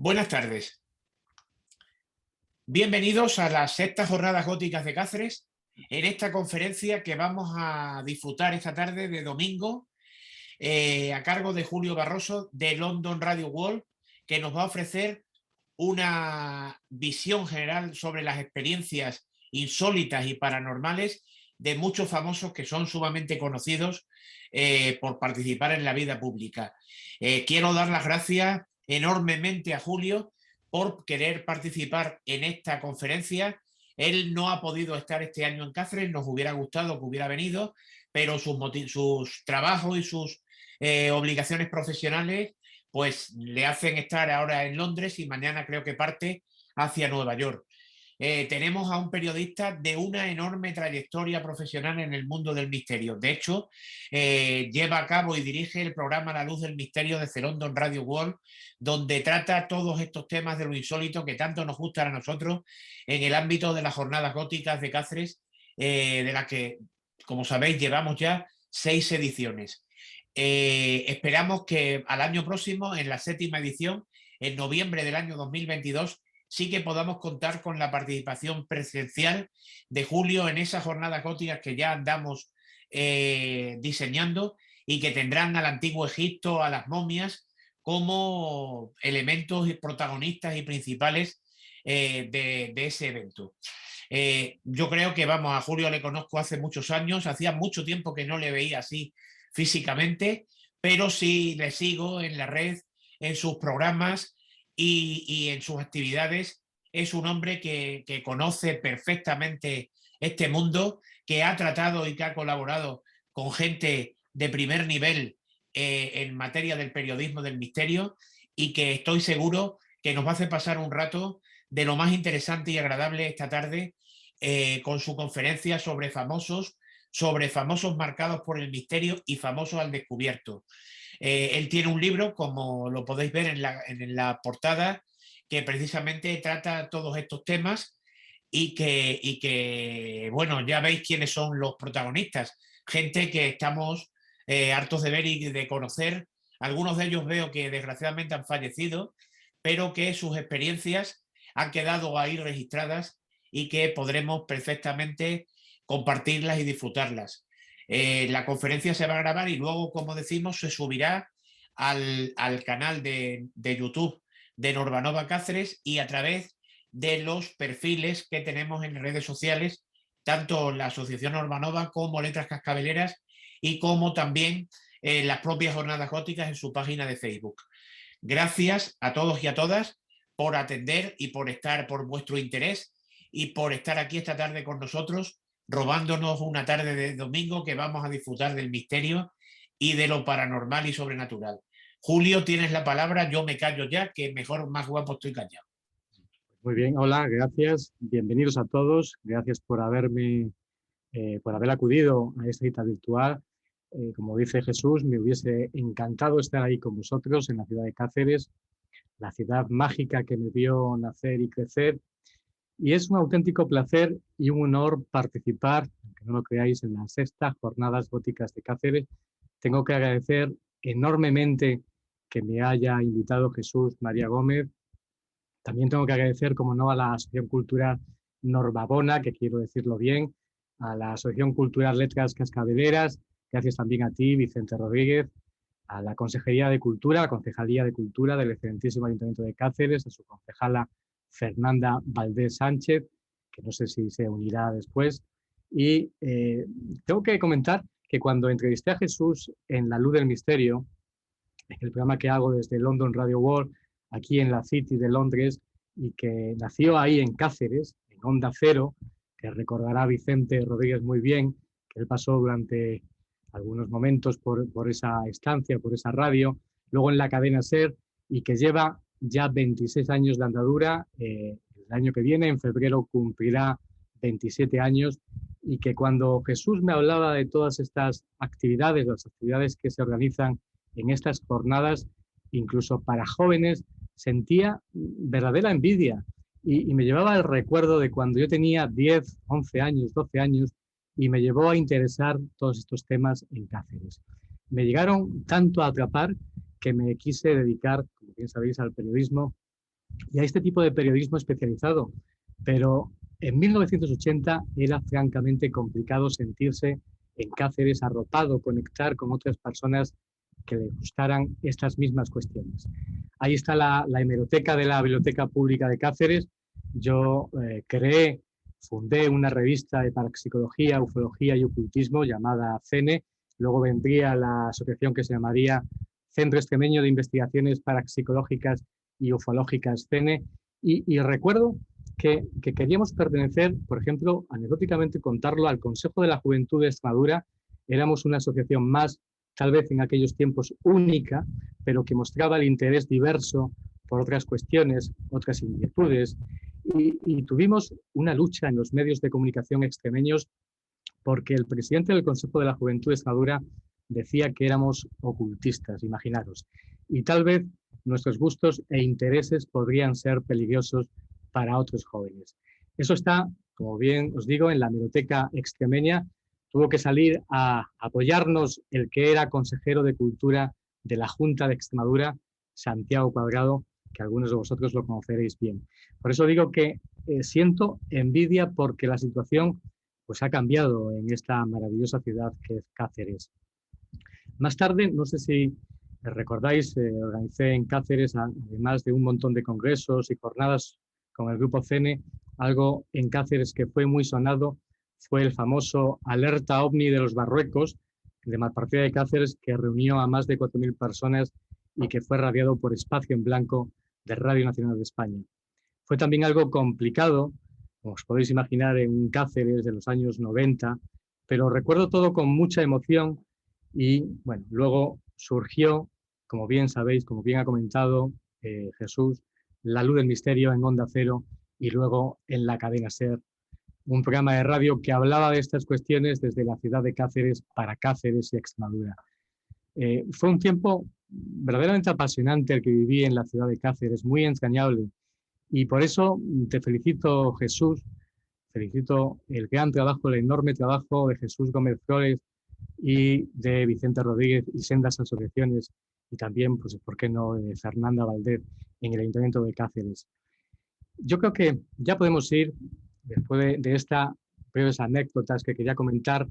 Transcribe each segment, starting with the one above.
Buenas tardes. Bienvenidos a las sextas jornadas góticas de Cáceres, en esta conferencia que vamos a disfrutar esta tarde de domingo, a cargo de Julio Barroso de London Radio World, que nos va a ofrecer una visión general sobre las experiencias insólitas y paranormales de muchos famosos que son sumamente conocidos por participar en la vida pública. Quiero dar las gracias enormemente a Julio por querer participar en esta conferencia. Él no ha podido estar este año en Cáceres, nos hubiera gustado que hubiera venido, pero sus trabajos y sus obligaciones profesionales pues le hacen estar ahora en Londres y mañana creo que parte hacia Nueva York. Tenemos a un periodista de una enorme trayectoria profesional en el mundo del misterio. De hecho, lleva a cabo y dirige el programa La Luz del Misterio de London Radio World, donde trata todos estos temas de lo insólito que tanto nos gustan a nosotros en el ámbito de las jornadas góticas de Cáceres, de las que, como sabéis, llevamos ya 6 ediciones. Esperamos que al año próximo, en la 7ª edición, en noviembre del año 2022, sí que podamos contar con la participación presencial de Julio en esas jornadas góticas que ya andamos diseñando y que tendrán al antiguo Egipto, a las momias, como elementos y protagonistas y principales de ese evento. Yo creo que, vamos, a Julio le conozco hace muchos años, hacía mucho tiempo que no le veía así físicamente, pero sí le sigo en la red, en sus programas y en sus actividades. Es un hombre que conoce perfectamente este mundo, que ha tratado y que ha colaborado con gente de primer nivel en materia del periodismo del misterio, y que estoy seguro que nos va a hacer pasar un rato de lo más interesante y agradable esta tarde con su conferencia sobre famosos marcados por el misterio y famosos al descubierto. Él tiene un libro, como lo podéis ver en la portada, que precisamente trata todos estos temas y que, bueno, ya veis quiénes son los protagonistas. Gente que estamos hartos de ver y de conocer. Algunos de ellos veo que desgraciadamente han fallecido, pero que sus experiencias han quedado ahí registradas y que podremos perfectamente compartirlas y disfrutarlas. La conferencia se va a grabar y luego, como decimos, se subirá al canal de YouTube de Norbanova Cáceres y a través de los perfiles que tenemos en redes sociales, tanto la Asociación Norbanova como Letras Cascabeleras, y como también las propias jornadas góticas en su página de Facebook. Gracias a todos y a todas por atender y por vuestro interés y por estar aquí esta tarde con nosotros, robándonos una tarde de domingo que vamos a disfrutar del misterio y de lo paranormal y sobrenatural. Julio, tienes la palabra, yo me callo ya, que mejor, más guapo estoy callado. Muy bien, hola, gracias, bienvenidos a todos, gracias por haber acudido a esta cita virtual. Como dice Jesús, me hubiese encantado estar ahí con vosotros en la ciudad de Cáceres, la ciudad mágica que me vio nacer y crecer. Y es un auténtico placer y un honor participar, aunque no lo creáis, en las sextas jornadas góticas de Cáceres. Tengo que agradecer enormemente que me haya invitado Jesús María Gómez. También tengo que agradecer, como no, a la Asociación Cultural Norbabona, que quiero decirlo bien, a la Asociación Cultural Letras Cascabeleras, gracias también a ti, Vicente Rodríguez, a la Consejería de Cultura, la Concejalía de Cultura del excelentísimo Ayuntamiento de Cáceres, a su concejala Fernanda Valdés Sánchez, que no sé si se unirá después. Y tengo que comentar que cuando entrevisté a Jesús en La Luz del Misterio, en el programa que hago desde London Radio World, aquí en la City de Londres, y que nació ahí en Cáceres, en Onda Cero, que recordará Vicente Rodríguez muy bien, que él pasó durante algunos momentos por esa estancia, por esa radio, luego en la cadena SER, y que lleva ya 26 años de andadura. El año que viene, en febrero, cumplirá 27 años, y que cuando Jesús me hablaba de todas estas actividades, las actividades que se organizan en estas jornadas, incluso para jóvenes, sentía verdadera envidia y me llevaba el recuerdo de cuando yo tenía 10, 11 años, 12 años, y me llevó a interesar todos estos temas en Cáceres. Me llegaron tanto a atrapar que me quise dedicar, como bien sabéis, al periodismo, y a este tipo de periodismo especializado. Pero en 1980 era francamente complicado sentirse en Cáceres arropado, conectar con otras personas que le gustaran estas mismas cuestiones. Ahí está la hemeroteca de la Biblioteca Pública de Cáceres. Yo fundé una revista de parapsicología, ufología y ocultismo llamada CENE. Luego vendría la asociación que se llamaría Centro Extremeño de Investigaciones Parapsicológicas y Ufológicas, CENE. Y recuerdo que queríamos pertenecer, por ejemplo, anecdóticamente contarlo, al Consejo de la Juventud de Extremadura. Éramos una asociación más, tal vez en aquellos tiempos única, pero que mostraba el interés diverso por otras cuestiones, otras inquietudes. Y tuvimos una lucha en los medios de comunicación extremeños porque el presidente del Consejo de la Juventud de Extremadura decía que éramos ocultistas, imaginaros. Y tal vez nuestros gustos e intereses podrían ser peligrosos para otros jóvenes. Eso está, como bien os digo, en la hemeroteca extremeña. Tuvo que salir a apoyarnos el que era consejero de Cultura de la Junta de Extremadura, Santiago Cuadrado, que algunos de vosotros lo conoceréis bien. Por eso digo que siento envidia porque la situación pues ha cambiado en esta maravillosa ciudad que es Cáceres. Más tarde, no sé si recordáis, organicé en Cáceres, además de un montón de congresos y jornadas con el grupo CENE, algo en Cáceres que fue muy sonado fue el famoso Alerta OVNI de los Barruecos, de Malpartida de Cáceres, que reunió a más de 4.000 personas y que fue radiado por Espacio en Blanco de Radio Nacional de España. Fue también algo complicado, como os podéis imaginar, en un Cáceres de los años 90, pero recuerdo todo con mucha emoción y, bueno, luego surgió, como bien sabéis, como bien ha comentado Jesús, La Luz del Misterio en Onda Cero y luego en la cadena SER, un programa de radio que hablaba de estas cuestiones desde la ciudad de Cáceres para Cáceres y Extremadura. Fue un tiempo verdaderamente apasionante el que viví en la ciudad de Cáceres, muy entrañable. Y por eso te felicito, Jesús, felicito el gran trabajo, el enorme trabajo de Jesús Gómez Flores y de Vicente Rodríguez y sendas asociaciones, y también, pues, ¿por qué no?, de Fernanda Valdez en el Ayuntamiento de Cáceres. Yo creo que ya podemos ir, después de estas breves anécdotas que quería comentar,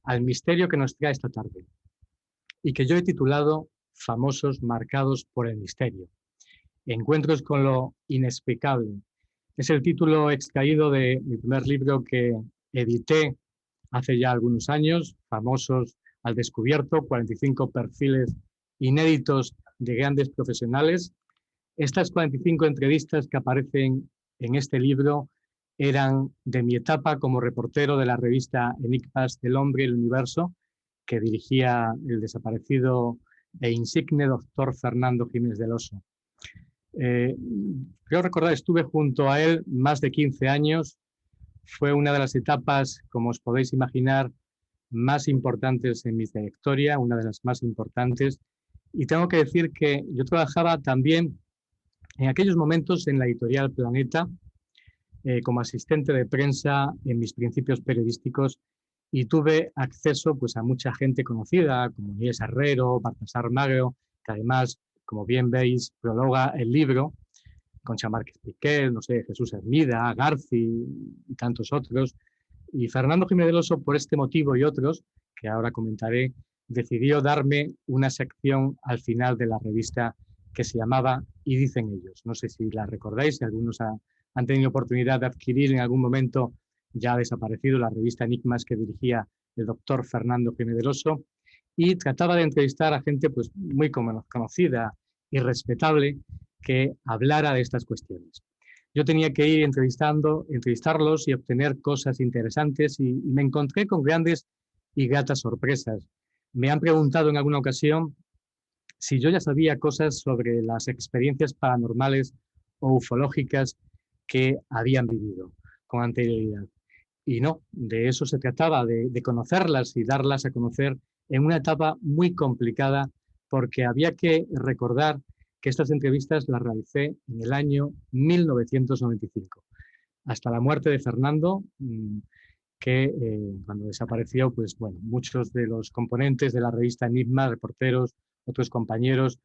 al misterio que nos trae esta tarde, y que yo he titulado Famosos marcados por el misterio. Encuentros con lo inexplicable. Es el título extraído de mi primer libro que edité hace ya algunos años, Famosos al Descubierto, 45 perfiles inéditos de grandes profesionales. Estas 45 entrevistas que aparecen en este libro eran de mi etapa como reportero de la revista Enigmas del Hombre y el Universo, que dirigía el desaparecido e insigne doctor Fernando Jiménez del Oso. Creo recordar, estuve junto a él más de 15 años. Fue una de las etapas, como os podéis imaginar, más importantes en mi trayectoria, una de las más importantes. Y tengo que decir que yo trabajaba también en aquellos momentos en la editorial Planeta, como asistente de prensa en mis principios periodísticos, y tuve acceso, pues, a mucha gente conocida, como Inés Herrero, Baltasar Magro, que además, como bien veis, prologa el libro, Concha Márquez Piqué, no sé, Jesús Hermida, Garci y tantos otros. Y Fernando Jiménez del Oso, por este motivo y otros, que ahora comentaré, decidió darme una sección al final de la revista que se llamaba Y dicen ellos. No sé si la recordáis, si algunos han tenido oportunidad de adquirir en algún momento, ya ha desaparecido, la revista Enigmas que dirigía el doctor Fernando Jiménez del Oso, y trataba de entrevistar a gente, pues, muy conocida y respetable que hablara de estas cuestiones. Yo tenía que ir entrevistarlos y obtener cosas interesantes, y me encontré con grandes y gratas sorpresas. Me han preguntado en alguna ocasión si yo ya sabía cosas sobre las experiencias paranormales o ufológicas que habían vivido con anterioridad. Y no, de eso se trataba, de conocerlas y darlas a conocer en una etapa muy complicada, porque había que recordar que estas entrevistas las realicé en el año 1995, hasta la muerte de Fernando, que cuando desapareció, pues bueno, muchos de los componentes de la revista Enigma, reporteros, otros compañeros,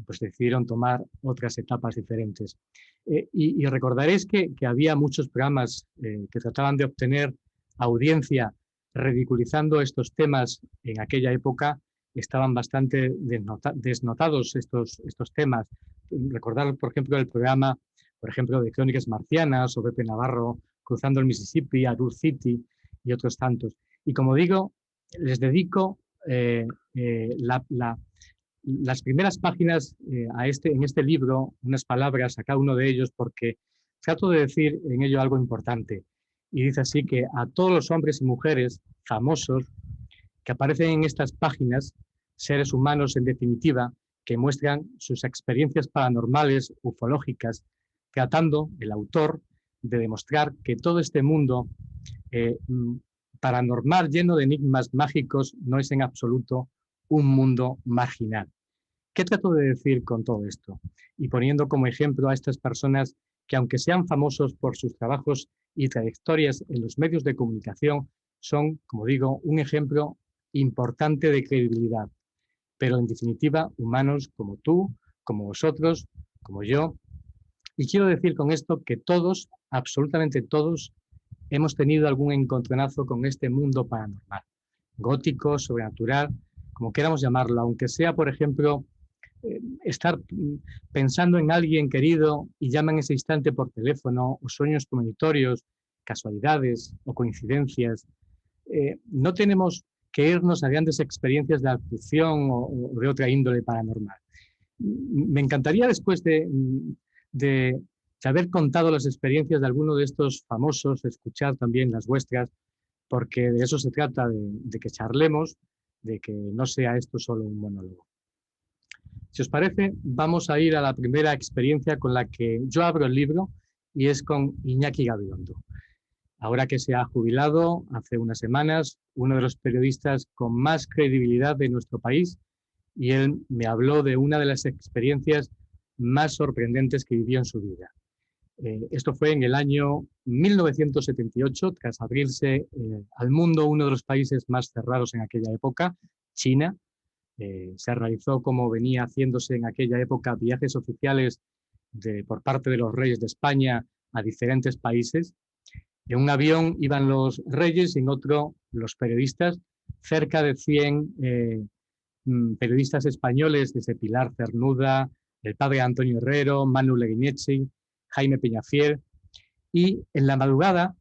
pues decidieron tomar otras etapas diferentes. Y recordaréis que había muchos programas que trataban de obtener audiencia ridiculizando estos temas en aquella época. Estaban bastante desnotados estos temas. Recordar, por ejemplo, el programa, por ejemplo, de Crónicas Marcianas o Pepe Navarro, Cruzando el Mississippi, Adur City y otros tantos. Y como digo, les dedico las primeras páginas en este libro, unas palabras a cada uno de ellos, porque trato de decir en ello algo importante. Y dice así que a todos los hombres y mujeres famosos que aparecen en estas páginas, seres humanos en definitiva, que muestran sus experiencias paranormales, ufológicas, tratando el autor de demostrar que todo este mundo paranormal lleno de enigmas mágicos no es en absoluto un mundo marginal. ¿Qué trato de decir con todo esto? Y poniendo como ejemplo a estas personas que, aunque sean famosos por sus trabajos y trayectorias en los medios de comunicación, son, como digo, un ejemplo importante de credibilidad, pero en definitiva humanos como tú, como vosotros, como yo. Y quiero decir con esto que todos, absolutamente todos, hemos tenido algún encontronazo con este mundo paranormal, gótico, sobrenatural, como queramos llamarlo, aunque sea, por ejemplo, estar pensando en alguien querido y llama en ese instante por teléfono, o sueños premonitorios, casualidades o coincidencias. No tenemos que irnos a grandes experiencias de abducción o de otra índole paranormal. Me encantaría, después de haber contado las experiencias de alguno de estos famosos, escuchar también las vuestras, porque de eso se trata, de que charlemos, de que no sea esto solo un monólogo. Si os parece, vamos a ir a la primera experiencia con la que yo abro el libro, y es con Iñaki Gabilondo. Ahora que se ha jubilado hace unas semanas, uno de los periodistas con más credibilidad de nuestro país, y él me habló de una de las experiencias más sorprendentes que vivió en su vida. Esto fue en el año 1978, tras abrirse al mundo uno de los países más cerrados en aquella época, China. Se realizó, como venía haciéndose en aquella época, viajes oficiales por parte de los reyes de España a diferentes países. En un avión iban los reyes y en otro los periodistas, cerca de 100 periodistas españoles, desde Pilar Cernuda, el padre Antonio Herrero, Manu Leguinechi, Jaime Peñafiel. Y en la madrugada,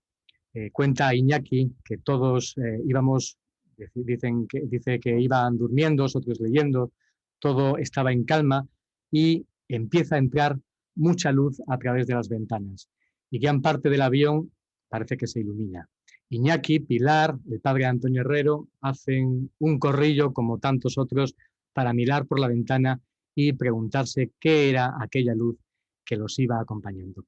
cuenta Iñaki que todos íbamos, dice que iban durmiendo, otros leyendo, todo estaba en calma y empieza a entrar mucha luz a través de las ventanas. Y gran parte del avión parece que se ilumina. Iñaki, Pilar, el padre Antonio Herrero hacen un corrillo, como tantos otros, para mirar por la ventana y preguntarse qué era aquella luz que los iba acompañando.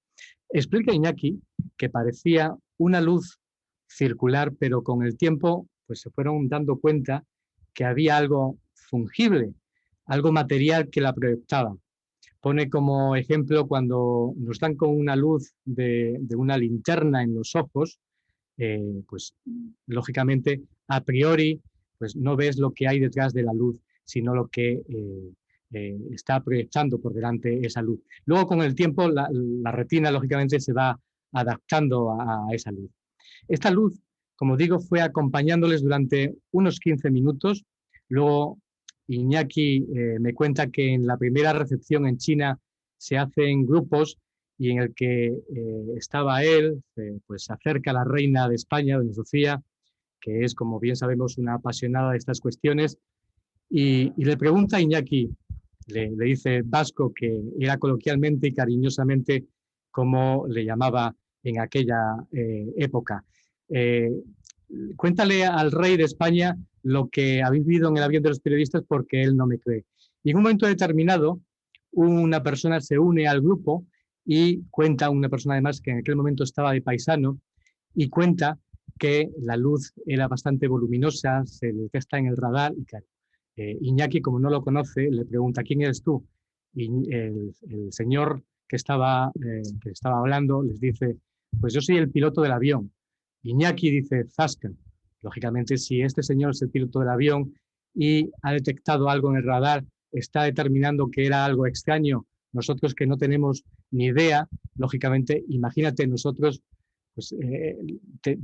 Explica Iñaki que parecía una luz circular, pero con el tiempo pues se fueron dando cuenta que había algo fungible, algo material que la proyectaba. Pone como ejemplo cuando nos dan con una luz de una linterna en los ojos, pues lógicamente a priori pues no ves lo que hay detrás de la luz, sino lo que está proyectando por delante esa luz. Luego con el tiempo la retina lógicamente se va adaptando a esa luz. Esta luz, como digo, fue acompañándoles durante unos 15 minutos. Luego Iñaki me cuenta que en la primera recepción en China se hacen grupos y en el que estaba él, pues se acerca a la reina de España, doña Sofía, que es, como bien sabemos, una apasionada de estas cuestiones, y le pregunta a Iñaki, le dice Vasco, que era coloquialmente y cariñosamente como le llamaba en aquella época. Cuéntale al rey de España lo que ha vivido en el avión de los periodistas, porque él no me cree. Y en un momento determinado, una persona se une al grupo y cuenta, una persona además que en aquel momento estaba de paisano, y cuenta que la luz era bastante voluminosa, se detecta en el radar, y claro, Iñaki, como no lo conoce, le pregunta: ¿quién eres tú? Y el señor que estaba hablando les dice: pues yo soy el piloto del avión. Iñaki dice: zasca. Lógicamente, si este señor es el piloto del avión y ha detectado algo en el radar, está determinando que era algo extraño, nosotros que no tenemos ni idea, lógicamente, imagínate nosotros, pues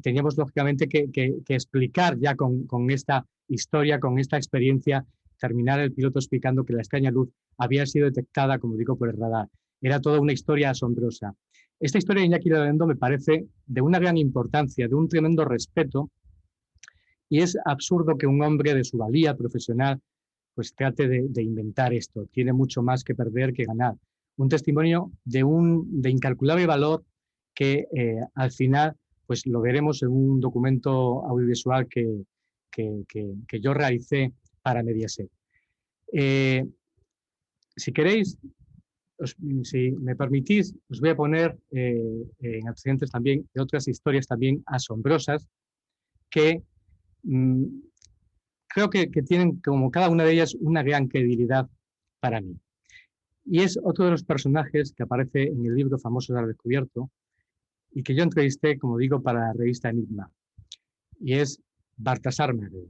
teníamos lógicamente que explicar ya con esta historia, con esta experiencia, terminar el piloto explicando que la extraña luz había sido detectada, como digo, por el radar. Era toda una historia asombrosa. Esta historia de Iñaki Lavendo me parece de una gran importancia, de un tremendo respeto, y es absurdo que un hombre de su valía profesional pues trate de inventar esto. Tiene mucho más que perder que ganar. Un testimonio de incalculable valor que al final pues lo veremos en un documento audiovisual que yo realicé para Mediaset. Si queréis, si me permitís, os voy a poner en antecedentes también de otras historias también asombrosas que creo que tienen como cada una de ellas una gran credibilidad para mí. Y es otro de los personajes que aparece en el libro Famosos al Descubierto y que yo entrevisté, como digo, para la revista Enigma. Y es Baltasar Magro,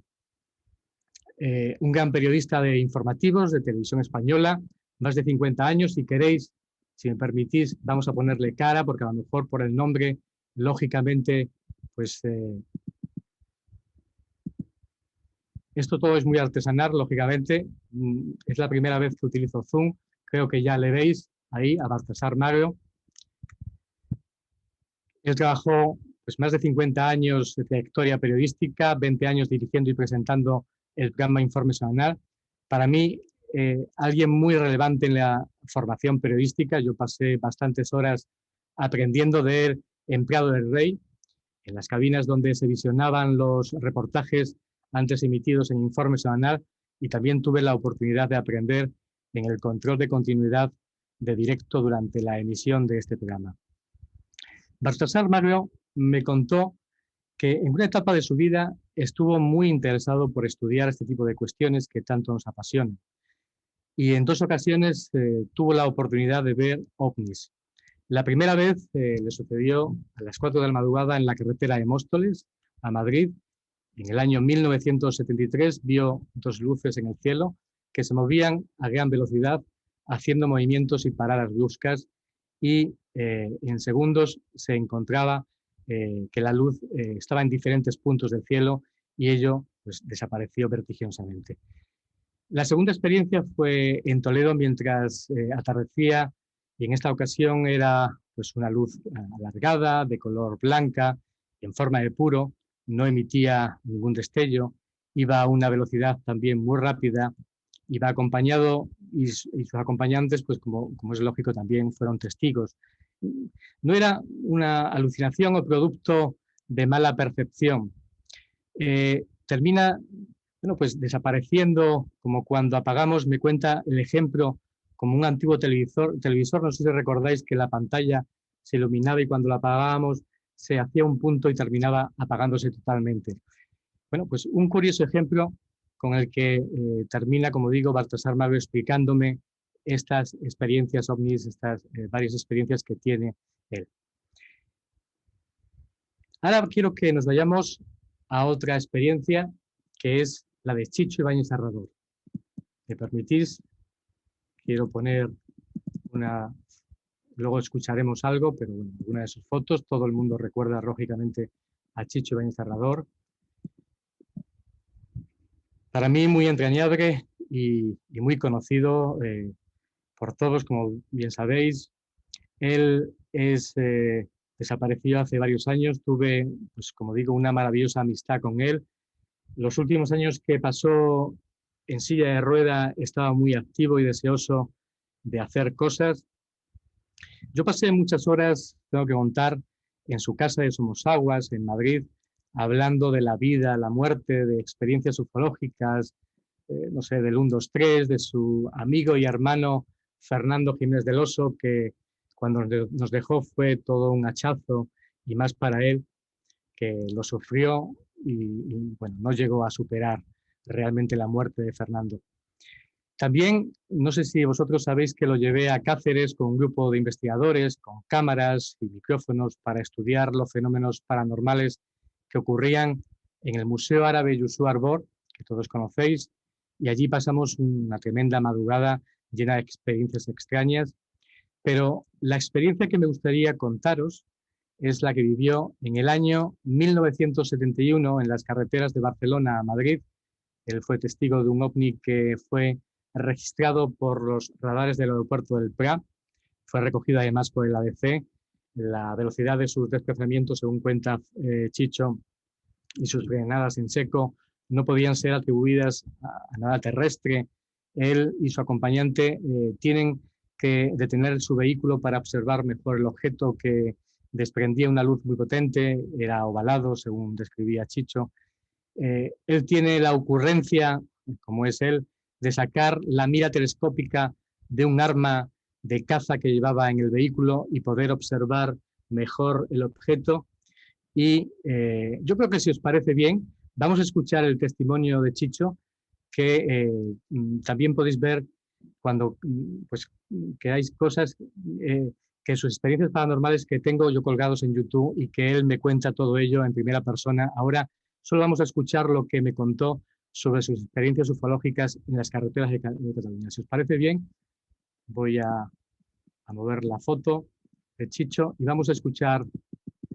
un gran periodista de informativos de televisión española, más de 50 años. Si queréis, si me permitís, vamos a ponerle cara, porque a lo mejor por el nombre, lógicamente, pues esto todo es muy artesanal, lógicamente. Es la primera vez que utilizo Zoom. Creo que ya le veis ahí a Baltasar Magro. Él trabajó pues, más de 50 años de trayectoria periodística, 20 años dirigiendo y presentando el programa Informe Semanal. Para mí, alguien muy relevante en la formación periodística. Yo pasé bastantes horas aprendiendo de él en Prado del Rey, en las cabinas donde se visionaban los reportajes antes emitidos en Informe Semanal, y también tuve la oportunidad de aprender en el control de continuidad de directo durante la emisión de este programa. Baltasar Magro me contó que en una etapa de su vida estuvo muy interesado por estudiar este tipo de cuestiones que tanto nos apasionan. Y en 2 ocasiones tuvo la oportunidad de ver ovnis. La primera vez le sucedió a las 4 de la madrugada en la carretera de Móstoles, a Madrid. En el año 1973 vio 2 luces en el cielo que se movían a gran velocidad, haciendo movimientos y paradas bruscas, y en segundos se encontraba que la luz estaba en diferentes puntos del cielo y ello pues, desapareció vertiginosamente. La segunda experiencia fue en Toledo mientras atardecía, y en esta ocasión era pues, una luz alargada, de color blanca, en forma de puro, no emitía ningún destello, iba a una velocidad también muy rápida, iba acompañado y sus acompañantes, pues como es lógico, también fueron testigos. No era una alucinación o producto de mala percepción. Termina bueno, pues desapareciendo, como cuando apagamos, me cuenta el ejemplo como un antiguo televisor, no sé si recordáis que la pantalla se iluminaba y cuando la apagábamos se hacía un punto y terminaba apagándose totalmente. Bueno, pues un curioso ejemplo con el que termina, como digo, Baltasar Magro explicándome estas experiencias ovnis, estas varias experiencias que tiene él. Ahora quiero que nos vayamos a otra experiencia, que es la de Chicho Ibáñez Serrador. ¿Me permitís? Quiero poner una... Luego escucharemos algo, pero bueno, una de sus fotos. Todo el mundo recuerda, lógicamente, a Chicho Ibáñez Serrador. Para mí muy entrañable y muy conocido por todos, como bien sabéis. Él desapareció hace varios años. Tuve, pues, como digo, una maravillosa amistad con él. Los últimos años que pasó en silla de rueda estaba muy activo y deseoso de hacer cosas. Yo pasé muchas horas, tengo que contar, en su casa de Somosaguas, en Madrid, hablando de la vida, la muerte, de experiencias ufológicas, no sé, del 1, 2, 3, de su amigo y hermano Fernando Jiménez del Oso, que cuando nos dejó fue todo un hachazo, y más para él, que lo sufrió y bueno, no llegó a superar realmente la muerte de Fernando. También, no sé si vosotros sabéis que lo llevé a Cáceres con un grupo de investigadores, con cámaras y micrófonos para estudiar los fenómenos paranormales que ocurrían en el Museo Árabe Yusu Arbor, que todos conocéis, y allí pasamos una tremenda madrugada llena de experiencias extrañas, pero la experiencia que me gustaría contaros es la que vivió en el año 1971 en las carreteras de Barcelona a Madrid. Él fue testigo de un ovni que fue registrado por los radares del aeropuerto del Prat. Fue recogido además por el ABC. La velocidad de sus desplazamientos, según cuenta Chicho, y sus frenadas en seco no podían ser atribuidas a nada terrestre. Él y su acompañante tienen que detener su vehículo para observar mejor el objeto, que desprendía una luz muy potente, era ovalado, según describía Chicho. Él tiene la ocurrencia, como es él, de sacar la mira telescópica de un arma de caza que llevaba en el vehículo y poder observar mejor el objeto. Y yo creo que, si os parece bien, vamos a escuchar el testimonio de Chicho, que también podéis ver cuando pues, queráis cosas, que sus experiencias paranormales que tengo yo colgados en YouTube, y que él me cuenta todo ello en primera persona. Ahora solo vamos a escuchar lo que me contó sobre sus experiencias ufológicas en las carreteras de Cataluña. Si os parece bien, voy a mover la foto de Chicho y vamos a escuchar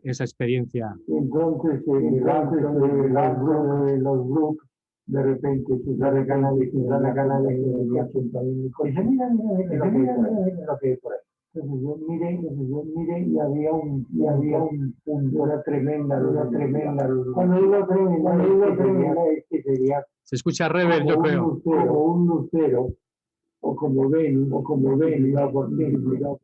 esa experiencia. Entonces, delante de los grupos, de repente Susana Canales venía también. Dice, mira lo que hay por ahí. Entonces yo miré y había una tremenda luz. Cuando digo tremenda es que sería Se escucha rever, yo creo. Como un lucero, o como Venus, por ejemplo.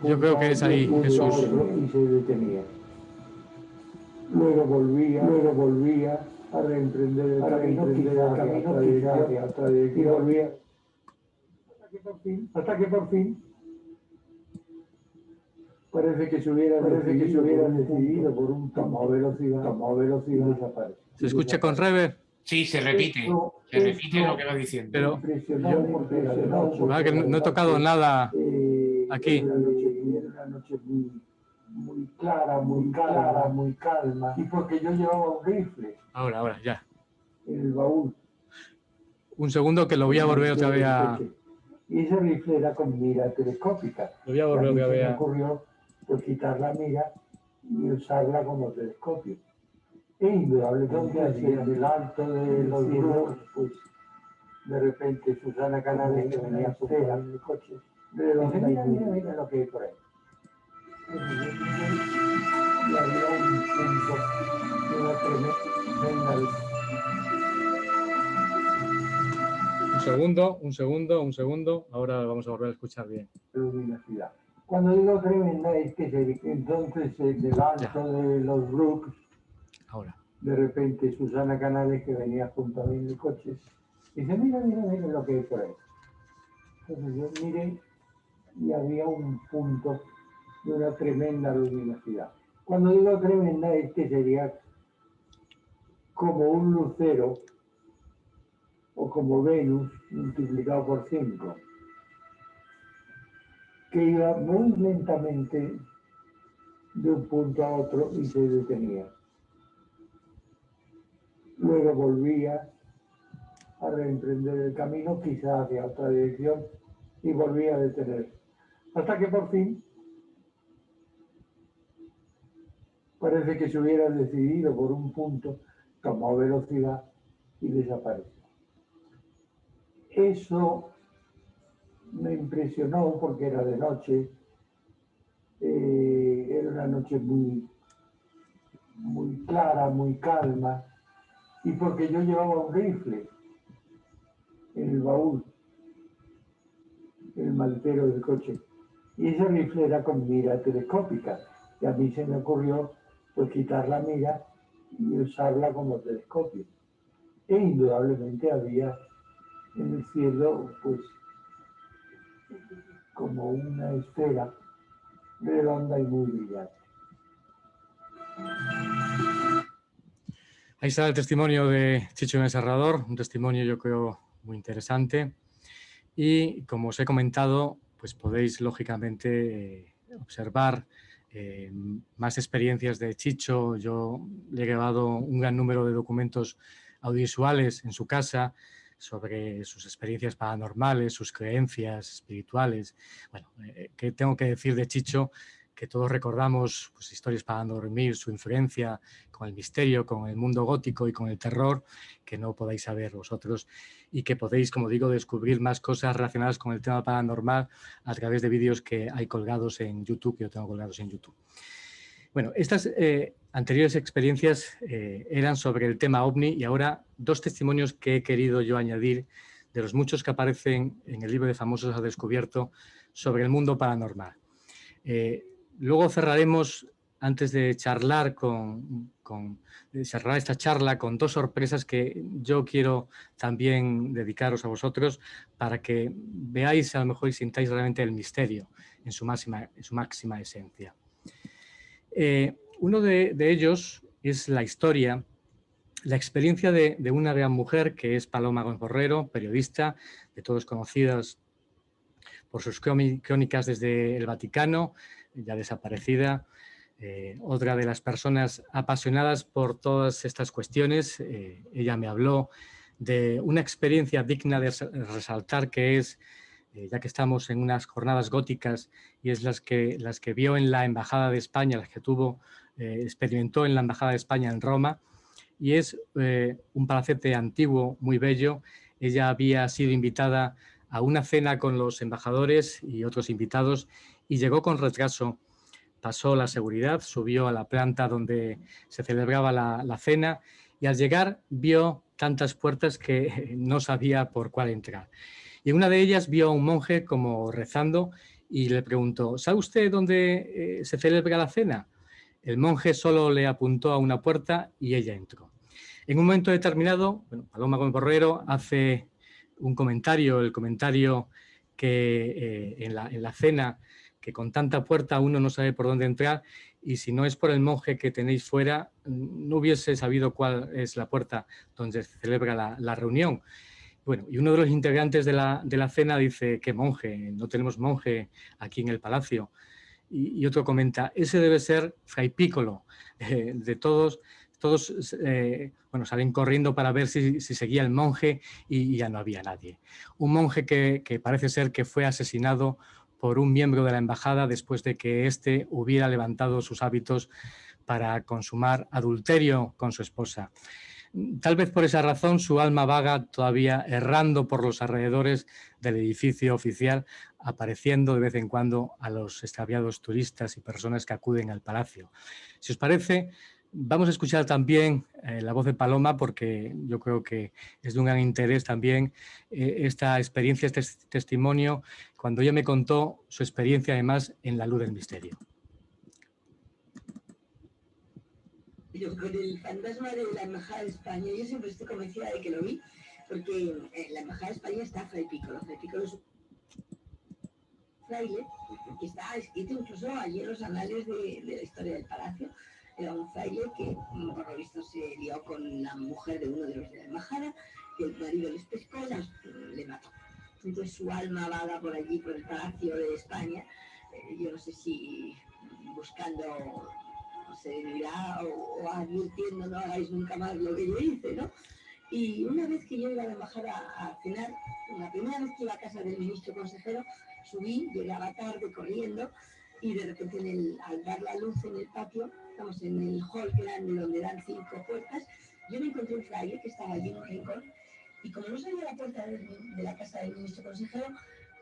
Yo creo que es ahí, Jesús. Y se detenía. Luego volvía a reemprender el camino hacia otra dirección. Y volvía hasta que por fin parece que se hubiera decidido por un tomó velocidad y desapareció. ¿Se escucha con rever? Sí, se repite lo que va diciendo. Pero que no he tocado nada aquí. Era una noche muy clara, muy calma. Y porque yo llevaba un rifle. Ahora, ya. En el baúl. Un segundo, que lo voy a volver otra vez a... Y ese rifle era con mira telescópica. Lo voy a volver otra vez a... Me ocurrió pues quitar la mira y usarla como telescopio. E indudablemente hacia el alto de los grupos, pues de repente Susana Canales, que venía fuera en el coche, de donde mira lo que hay por ahí. Y había un punto de una tremenda luz. Un segundo. Ahora vamos a volver a escuchar bien. Luminosidad. Cuando digo tremenda es que entonces del alto de los Brooks, ahora, de repente Susana Canales, que venía junto a mí en el coche, dice, mira lo que hay por ahí. Entonces yo miré y había un punto de una tremenda luminosidad. Cuando digo tremenda es que sería como un lucero, o como Venus multiplicado por 5, que iba muy lentamente de un punto a otro y se detenía. Luego volvía a reemprender el camino, quizás hacia otra dirección, y volvía a detenerse. Hasta que por fin parece que se hubiera decidido por un punto, tomó velocidad y desapareció. Eso me impresionó porque era de noche, era una noche muy clara, muy calma, y porque yo llevaba un rifle en el baúl, en el maletero del coche, y ese rifle era con mira telescópica, y a mí se me ocurrió pues quitar la mira y usarla como telescopio. E indudablemente había en el cielo pues como una esfera redonda y muy brillante. Ahí está el testimonio de Chicho Serrador, un testimonio yo creo muy interesante. Y como os he comentado, pues podéis lógicamente observar más experiencias de Chicho. Yo le he grabado un gran número de documentos audiovisuales en su casa sobre sus experiencias paranormales, sus creencias espirituales. Bueno, ¿qué tengo que decir de Chicho? Que todos recordamos pues, historias para no dormir, su influencia con el misterio, con el mundo gótico y con el terror, que no podáis saber vosotros, y que podéis, como digo, descubrir más cosas relacionadas con el tema paranormal a través de vídeos que hay colgados en YouTube, que yo tengo colgados en YouTube. Bueno, estas anteriores experiencias eran sobre el tema OVNI, y ahora 2 testimonios que he querido yo añadir de los muchos que aparecen en el libro de Famosos al Descubierto sobre el mundo paranormal. Luego cerraremos, antes de charlar cerrar esta charla, con 2 sorpresas que yo quiero también dedicaros a vosotros para que veáis a lo mejor y sintáis realmente el misterio en su máxima esencia. Uno de ellos es la historia, la experiencia de una gran mujer que es Paloma Gómez Borrero, periodista, de todos conocidas por sus crónicas desde el Vaticano, ya desaparecida. Otra de las personas apasionadas por todas estas cuestiones. Ella me habló de una experiencia digna de resaltar, que es, ya que estamos en unas jornadas góticas, y es las que vio en la Embajada de España, las que experimentó en la Embajada de España en Roma, y es un palacete antiguo muy bello. Ella había sido invitada a una cena con los embajadores y otros invitados y llegó con retraso. Pasó la seguridad, subió a la planta donde se celebraba la cena, y al llegar vio tantas puertas que no sabía por cuál entrar. Y en una de ellas vio a un monje como rezando y le preguntó: ¿sabe usted dónde se celebra la cena? El monje solo le apuntó a una puerta y ella entró. En un momento determinado, Paloma Gómez Borrero hace un comentario, el comentario que en la cena, que con tanta puerta uno no sabe por dónde entrar, y si no es por el monje que tenéis fuera, no hubiese sabido cuál es la puerta donde se celebra la reunión. Bueno, y uno de los integrantes de la cena dice: ¿qué monje? No tenemos monje aquí en el palacio. Y otro comenta: ese debe ser Fray Piccolo. De todos salen corriendo para ver si seguía el monje, y ya no había nadie. Un monje que parece ser que fue asesinado por un miembro de la embajada después de que éste hubiera levantado sus hábitos para consumar adulterio con su esposa. Tal vez por esa razón su alma vaga todavía errando por los alrededores del edificio oficial, apareciendo de vez en cuando a los extraviados turistas y personas que acuden al palacio. Si os parece, vamos a escuchar también la voz de Paloma, porque yo creo que es de un gran interés también esta experiencia, este testimonio, cuando ella me contó su experiencia además en la luz del misterio. Yo con el fantasma de la Embajada de España, yo siempre estoy convencida de que lo vi, porque en la Embajada de España está Fray Piccolo. Fray Piccolo es un fraile que está escrito incluso allí en los anales de la historia del palacio. Era un fraile que, por lo visto, se lió con la mujer de uno de los de la embajada, y el marido les pescó y le mató. Entonces su alma vaga por allí, por el palacio de España, yo no sé si buscando serenidad o advirtiendo: no hagáis nunca más lo que yo hice, ¿no? Y una vez que yo iba a la embajada a cenar, la primera vez que iba a casa del ministro consejero, subí, llegaba tarde corriendo, y de repente al dar la luz en el patio, estamos en el hall grande donde dan 5 puertas, yo me encontré un fraile que estaba allí en un rincón, y como no sabía la puerta de la casa del ministro consejero,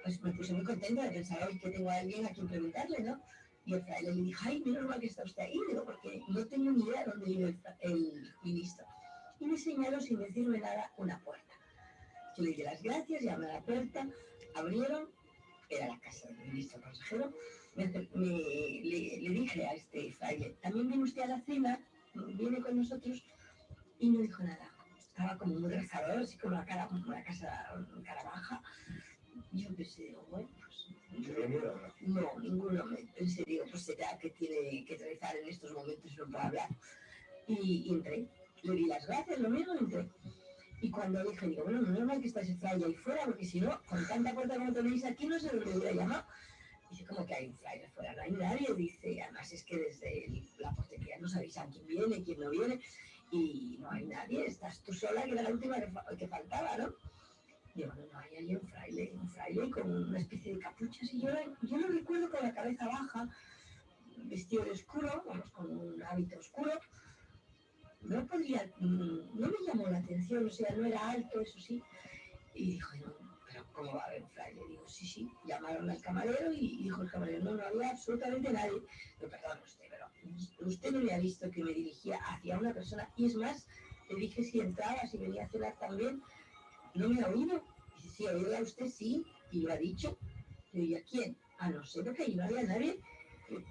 pues me puse muy contenta de pensar: hoy que tengo a alguien a quien preguntarle, ¿no? Y el fraile le dijo: ay, menos mal que está usted ahí, digo, porque no tengo ni idea de dónde vive el ministro. Y me señaló, sin decirme nada, una puerta. Yo le di las gracias, llamé a la puerta, abrieron, era la casa del ministro consejero. Le dije a este fraile: también viene usted a la cena, viene con nosotros, y no dijo nada. Estaba como muy rezador, así con una cara baja. Yo pensé, digo, bueno, pues no, ninguno. Pensé, digo, pues será que tiene que rezar en estos momentos y no puede hablar. Y entré, le di las gracias, lo mismo, entré. Y cuando dije, digo, bueno, no es normal que esté ese fraile ahí fuera, porque si no, con tanta puerta como tenéis aquí, no sé dónde hubiera llamado. Dice, ¿cómo que hay un fraile fuera? No hay nadie, dice, además es que desde la portería no sabéis quién viene, quién no viene, y no hay nadie, estás tú sola, que era la última que faltaba, ¿no? Digo, no, hay allí un fraile con una especie de capuchas, y yo lo recuerdo con la cabeza baja, vestido de oscuro, vamos, con un hábito oscuro. No me llamó la atención, o sea, no era alto, eso sí. Y dijo, no, pero ¿cómo va a haber un fraile? Digo, sí. Llamaron al camarero y dijo el camarero, no había absolutamente nadie. Pero perdón usted, pero usted no me ha visto que me dirigía hacia una persona. Y es más, le dije si entraba, si venía a cenar también. No me ha oído. Dice, sí, oído a usted, sí, y lo ha dicho. Yo digo, ¿a quién? No sé, porque ahí no había nadie.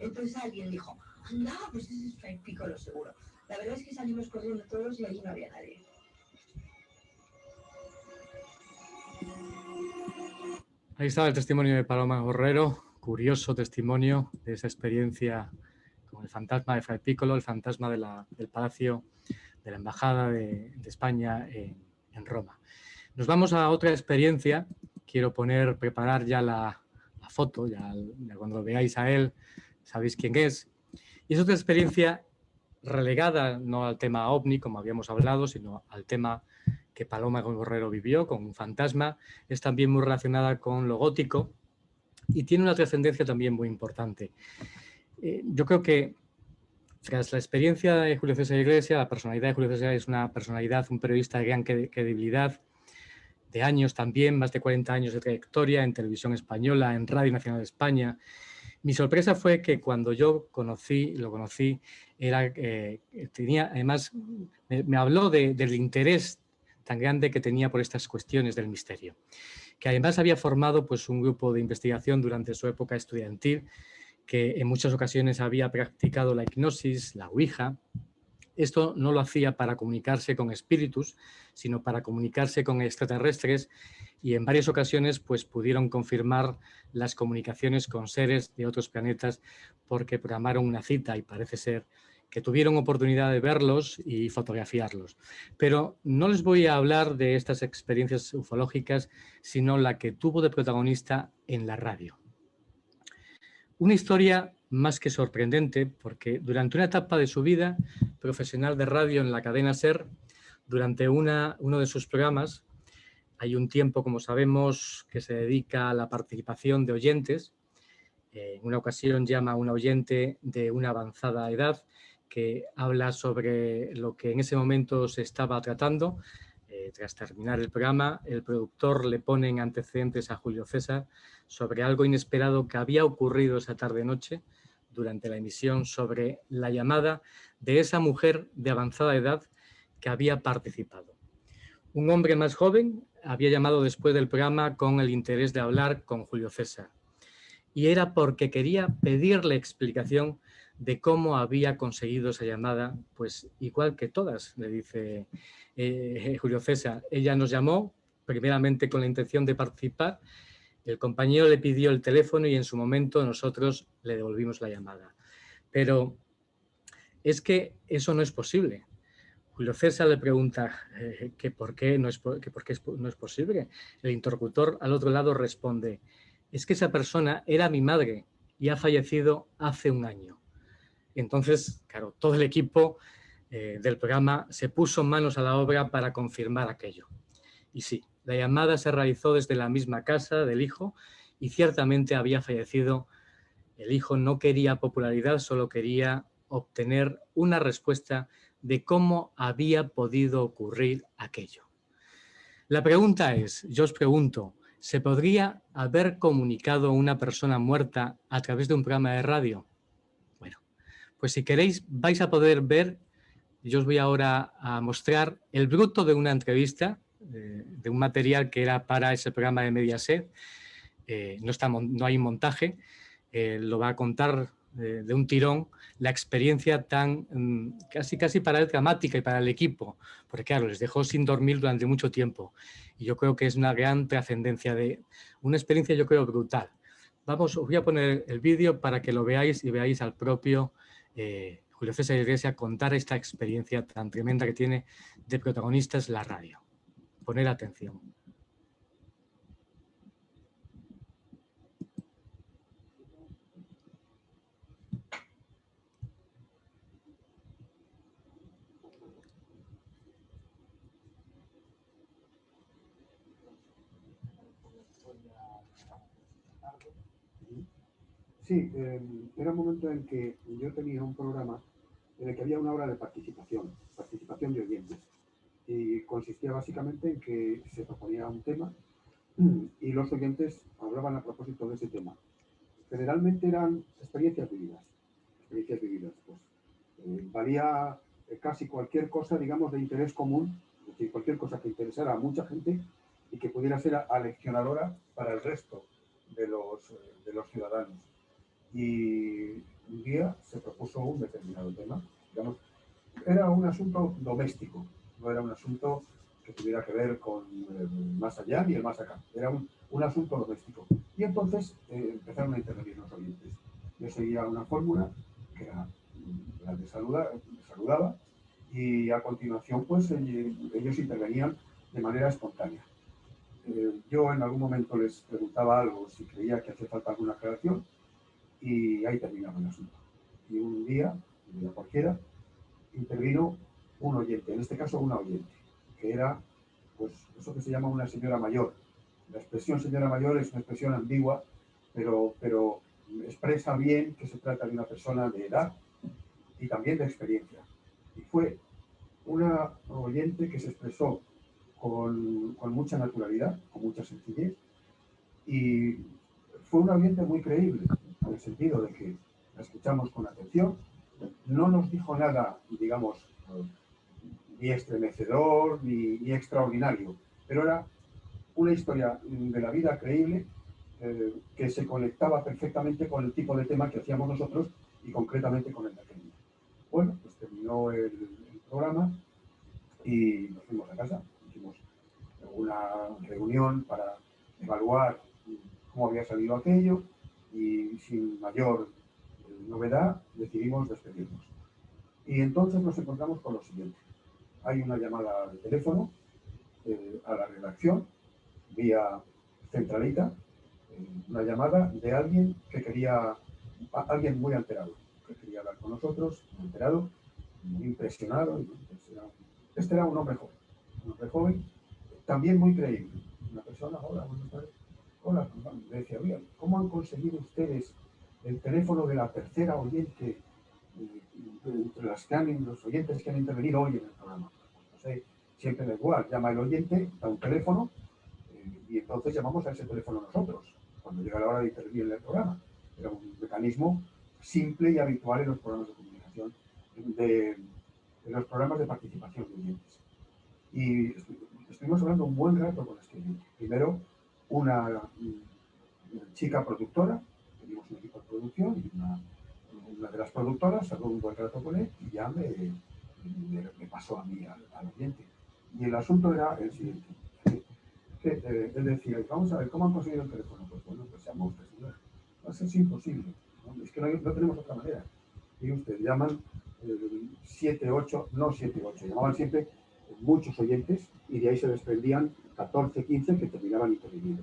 Entonces alguien dijo, anda, pues ese es Fray Piccolo seguro. La verdad es que salimos corriendo todos y allí no había nadie. Ahí estaba el testimonio de Paloma Borrero, curioso testimonio de esa experiencia con el fantasma de Fray Piccolo, el fantasma del Palacio de la Embajada de España en Roma. Nos vamos a otra experiencia. Quiero preparar ya la foto, ya cuando lo veáis a él sabéis quién es. Y es otra experiencia relegada no al tema ovni, como habíamos hablado, sino al tema que Paloma Borrero vivió con un fantasma. Es también muy relacionada con lo gótico y tiene una trascendencia también muy importante. Yo creo que tras la experiencia de Julio César Iglesia, la personalidad de Julio César es una personalidad, un periodista de gran credibilidad, de años también, más de 40 años de trayectoria en televisión española, en Radio Nacional de España. Mi sorpresa fue que cuando yo lo conocí, tenía, además, me habló del interés tan grande que tenía por estas cuestiones del misterio, que además había formado pues, un grupo de investigación durante su época estudiantil, que en muchas ocasiones había practicado la hipnosis, la ouija. Esto no lo hacía para comunicarse con espíritus, sino para comunicarse con extraterrestres, y en varias ocasiones pues, pudieron confirmar las comunicaciones con seres de otros planetas porque programaron una cita y parece ser que tuvieron oportunidad de verlos y fotografiarlos. Pero no les voy a hablar de estas experiencias ufológicas, sino la que tuvo de protagonista en la radio. Una historia más que sorprendente, porque durante una etapa de su vida profesional de radio en la cadena SER, durante uno de sus programas, hay un tiempo, como sabemos, que se dedica a la participación de oyentes. En una ocasión llama a un oyente de una avanzada edad que habla sobre lo que en ese momento se estaba tratando. Tras terminar el programa, el productor le pone en antecedentes a Julio César sobre algo inesperado que había ocurrido esa tarde-noche durante la emisión sobre la llamada de esa mujer de avanzada edad que había participado. Un hombre más joven había llamado después del programa con el interés de hablar con Julio César. Y era porque quería pedirle explicación de cómo había conseguido esa llamada, pues igual que todas, le dice Julio César. Ella nos llamó primeramente con la intención de participar, el compañero le pidió el teléfono y en su momento nosotros le devolvimos la llamada. Pero es que eso no es posible. Julio César le pregunta que por qué no es posible. El interlocutor al otro lado responde, es que esa persona era mi madre y ha fallecido hace un año. Entonces, claro, todo el equipo del programa se puso manos a la obra para confirmar aquello. Y sí, la llamada se realizó desde la misma casa del hijo y ciertamente había fallecido. El hijo no quería popularidad, solo quería obtener una respuesta de cómo había podido ocurrir aquello. La pregunta es, yo os pregunto, ¿se podría haber comunicado una persona muerta a través de un programa de radio? Bueno, pues si queréis vais a poder ver, yo os voy ahora a mostrar el bruto de una entrevista, de un material que era para ese programa de Mediaset. No hay montaje, lo va a contar de un tirón la experiencia tan casi para él dramática y para el equipo, porque claro, les dejó sin dormir durante mucho tiempo y yo creo que es una gran trascendencia de una experiencia, yo creo, brutal. Os voy a poner el vídeo para que lo veáis y veáis al propio Julio César Iglesia contar esta experiencia tan tremenda que tiene de protagonistas la radio. Poner atención. Sí, era un momento en que yo tenía un programa en el que había una hora de participación de oyentes. Y consistía básicamente en que se proponía un tema y los oyentes hablaban a propósito de ese tema. Generalmente eran experiencias vividas. Pues valía casi cualquier cosa, digamos, de interés común, es decir, cualquier cosa que interesara a mucha gente y que pudiera ser aleccionadora para el resto de los ciudadanos. Y un día se propuso un determinado tema, digamos, era un asunto doméstico, no era un asunto que tuviera que ver con el más allá ni el más acá, era un asunto doméstico. Y entonces empezaron a intervenir los oyentes. Yo seguía una fórmula que era la de saludaba, y a continuación pues ellos intervenían de manera espontánea. Yo en algún momento les preguntaba algo, si creía que hacía falta alguna aclaración, y ahí terminaba el asunto. Y un día cualquiera, intervino un oyente, en este caso una oyente, que era pues eso que se llama una señora mayor. La expresión señora mayor es una expresión ambigua, pero expresa bien que se trata de una persona de edad y también de experiencia. Y fue una oyente que se expresó con mucha naturalidad, con mucha sencillez, y fue un oyente muy creíble, en el sentido de que la escuchamos con atención, no nos dijo nada, digamos, ni estremecedor ni extraordinario, pero era una historia de la vida creíble que se conectaba perfectamente con el tipo de tema que hacíamos nosotros y concretamente con el de aquel día. Bueno, pues terminó el programa y nos fuimos a casa. Hicimos una reunión para evaluar cómo había salido aquello y sin mayor novedad decidimos despedirnos. Y entonces nos encontramos con lo siguiente. Hay una llamada de teléfono a la redacción vía centralita, una llamada de alguien que quería, alguien muy alterado, que quería hablar con nosotros, muy alterado, muy impresionado. Este era un hombre joven, también muy creíble. Una persona, hola, buenas tardes. Hola, me decía, oye, ¿cómo han conseguido ustedes el teléfono de la tercera oyente entre los oyentes que han intervenido hoy en el programa? No sé, siempre da igual, llama el oyente, da un teléfono y entonces llamamos a ese teléfono nosotros, cuando llega la hora de intervenir en el programa. Era un mecanismo simple y habitual en los programas de comunicación, de los programas de participación de oyentes. Y estuvimos hablando un buen rato con este oyente. Primero, una chica productora, teníamos un equipo de producción y una de las productoras habló un buen rato con él y ya me pasó a mí al oyente. Y el asunto era el siguiente. Él decía, vamos a ver, ¿cómo han conseguido el teléfono? Pues bueno, pues llama usted, señor. No, eso es imposible, ¿no? Es que no tenemos otra manera. Y usted, llaman 7, 8, no 7, 8, llamaban siempre muchos oyentes y de ahí se desprendían 14, 15 que terminaban interviniendo.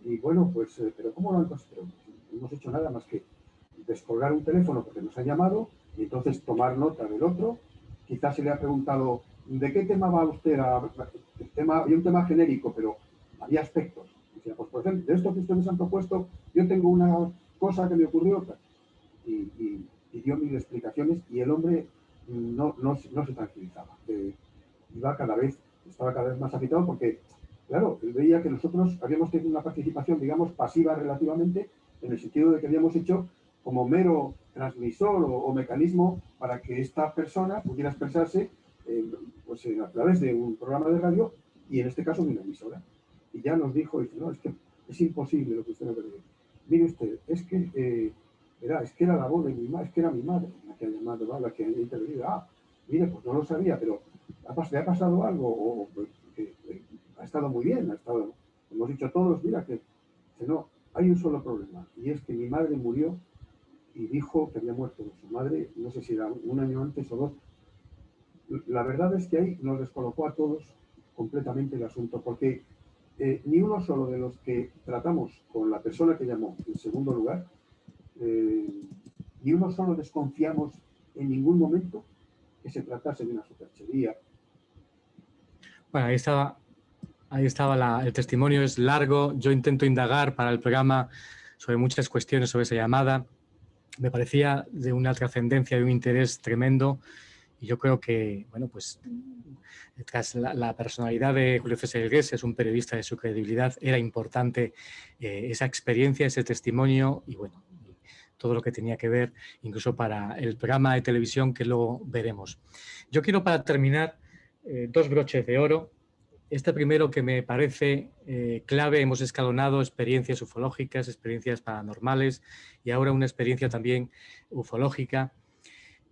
Y bueno, pues, pero ¿cómo lo han conseguido? No hemos hecho nada más que descolgar un teléfono porque nos ha llamado y entonces tomar nota del otro. Quizás se le ha preguntado, ¿de qué tema va usted? Había un tema genérico, pero había aspectos. Decía, pues por ejemplo, de esto que ustedes han propuesto, yo tengo una cosa que me ocurrió. Y dio mil explicaciones y el hombre no se tranquilizaba. Estaba cada vez más agitado porque, claro, él veía que nosotros habíamos tenido una participación, digamos, pasiva relativamente, en el sentido de que habíamos hecho como mero transmisor o mecanismo para que esta persona pudiera expresarse a través de un programa de radio y en este caso de una emisora. Y ya nos dijo, dice, no, es que es imposible lo que usted me pedido. Mire usted, es que era la voz de mi madre, es que era mi madre la que ha llamado, ¿vale? La que ha intervenido. Mire, pues no lo sabía, pero ¿le ha pasado algo? Ha estado muy bien, hemos dicho todos, mira, que no, hay un solo problema, y es que mi madre murió y dijo que había muerto de su madre, no sé si era un año antes o dos. La verdad es que ahí nos descolocó a todos completamente el asunto, porque ni uno solo de los que tratamos con la persona que llamó en segundo lugar, ni uno solo desconfiamos en ningún momento que se tratase de una superchería. Bueno, ahí estaba el testimonio, es largo. Yo intento indagar para el programa sobre muchas cuestiones sobre esa llamada. Me parecía de una trascendencia y un interés tremendo. Y yo creo que, bueno, pues tras la personalidad de Julio César Ilgués, es un periodista de su credibilidad, era importante esa experiencia, ese testimonio y, bueno, todo lo que tenía que ver, incluso para el programa de televisión que luego veremos. Yo quiero, para terminar, dos broches de oro. Este primero, que me parece clave: hemos escalonado experiencias ufológicas, experiencias paranormales y ahora una experiencia también ufológica.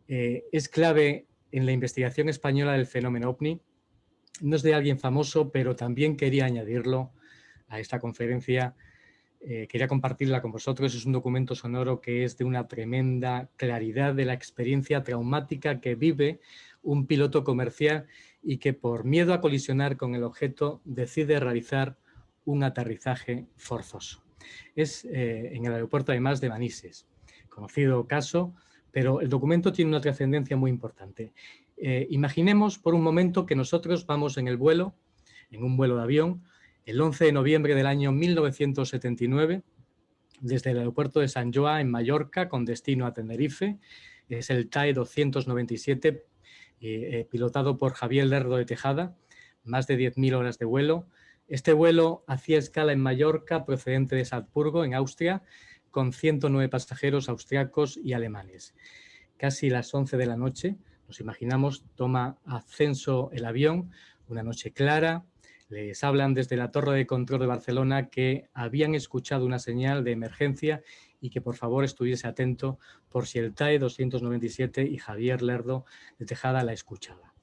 Es clave en la investigación española del fenómeno OVNI. No es de alguien famoso, pero también quería añadirlo a esta conferencia. Quería compartirla con vosotros. Es un documento sonoro que es de una tremenda claridad de la experiencia traumática que vive un piloto comercial y que, por miedo a colisionar con el objeto, decide realizar un aterrizaje forzoso. Es en el aeropuerto, además, de Manises. Conocido caso, pero el documento tiene una trascendencia muy importante. Imaginemos por un momento que nosotros vamos en el vuelo, en un vuelo de avión, el 11 de noviembre del año 1979, desde el aeropuerto de Sant Joan, en Mallorca, con destino a Tenerife. Es el TAE 297, pilotado por Javier Lerdo de Tejada, más de 10.000 horas de vuelo. Este vuelo hacía escala en Mallorca, procedente de Salzburgo, en Austria, con 109 pasajeros austriacos y alemanes. Casi las 11 de la noche, nos imaginamos, toma ascenso el avión, una noche clara. Les hablan desde la torre de control de Barcelona que habían escuchado una señal de emergencia y que por favor estuviese atento por si el TAE 297 y Javier Lerdo de Tejada la escuchaba.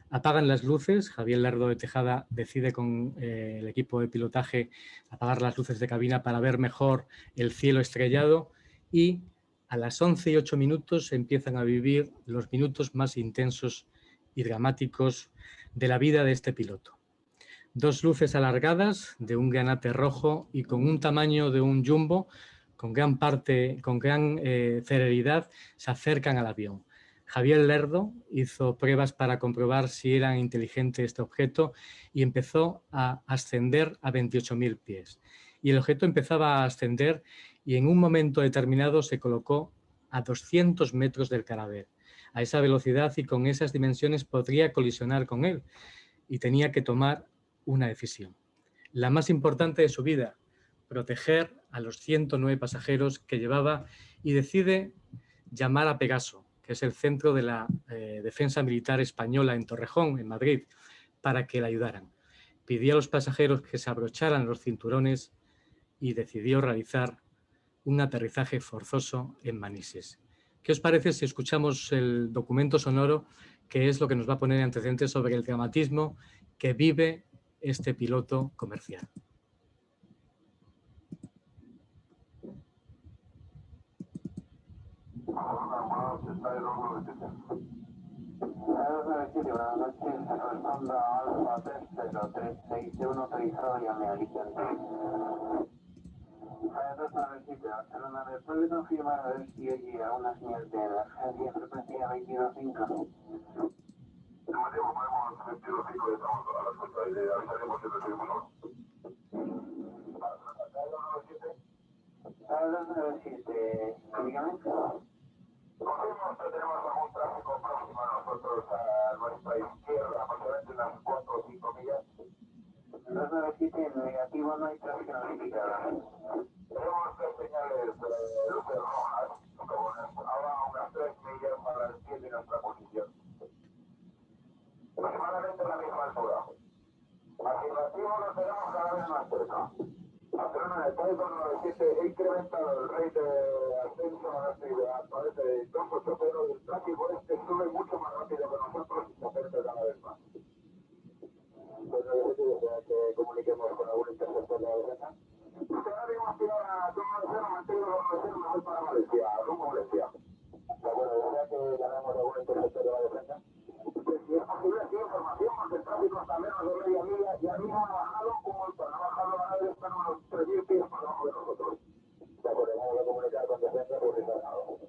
Apagan las luces. Javier Lerdo de Tejada decide con el equipo de pilotaje apagar las luces de cabina para ver mejor el cielo estrellado, y a las 11:08 se empiezan a vivir los minutos más intensos y dramáticos de la vida de este piloto. Dos luces alargadas de un granate rojo y con un tamaño de un jumbo, con gran celeridad, se acercan al avión. Javier Lerdo hizo pruebas para comprobar si era inteligente este objeto y empezó a ascender a 28.000 pies. Y el objeto empezaba a ascender y en un momento determinado se colocó a 200 metros del cadáver. A esa velocidad y con esas dimensiones podría colisionar con él y tenía que tomar una decisión, la más importante de su vida: proteger a los 109 pasajeros que llevaba, y decide llamar a Pegaso, que es el centro de la defensa militar española en Torrejón, en Madrid, para que le ayudaran. Pidió a los pasajeros que se abrocharan los cinturones y decidió realizar un aterrizaje forzoso en Manises. ¿Qué os parece si escuchamos el documento sonoro, que es lo que nos va a poner antecedentes sobre el dramatismo que vive este piloto comercial? Buenas noches, Sonda Alfa 30361 autorizado y Alicante. ¿Me puede confirmar a ver si oye a una señal de emergencia frecuencia 22.5? Podemos 22.5, estamos a la escucha y le avisaremos si recibimos algo. ¿A 297? Dígame. Confirmamos que tenemos algún tráfico próximo a nosotros, a nuestra izquierda, aproximadamente unas 4 o 5 millas. 297, negativo, no hay tráfico notificado. Tenemos 3 señales de luces rojas, ahora unas 3 millas para el pie de nuestra posición. Aproximadamente a la misma altura. Afirmativo, lo tenemos cada vez más cerca. Barcelona, el TAE 297 he incrementado el rate de ascenso a través de 280. El tráfico sube mucho más rápido que nosotros y se acerca cada vez más. Pues desea que comuniquemos con algún interceptor de la defensa. Ahora mismo estoy a 290, mantengo 290, me voy para Valencia, rumbo a Valencia. De acuerdo, desea que llamemos a algún interceptor de la defensa. Pues si es posible, sí, información, porque el tráfico está a menos de media milla y a mí no ha bajado un montón, ha bajado a la vez, están unos 3.000 pies por debajo de nosotros. De acuerdo, vamos a comunicar con defensa por si está algo.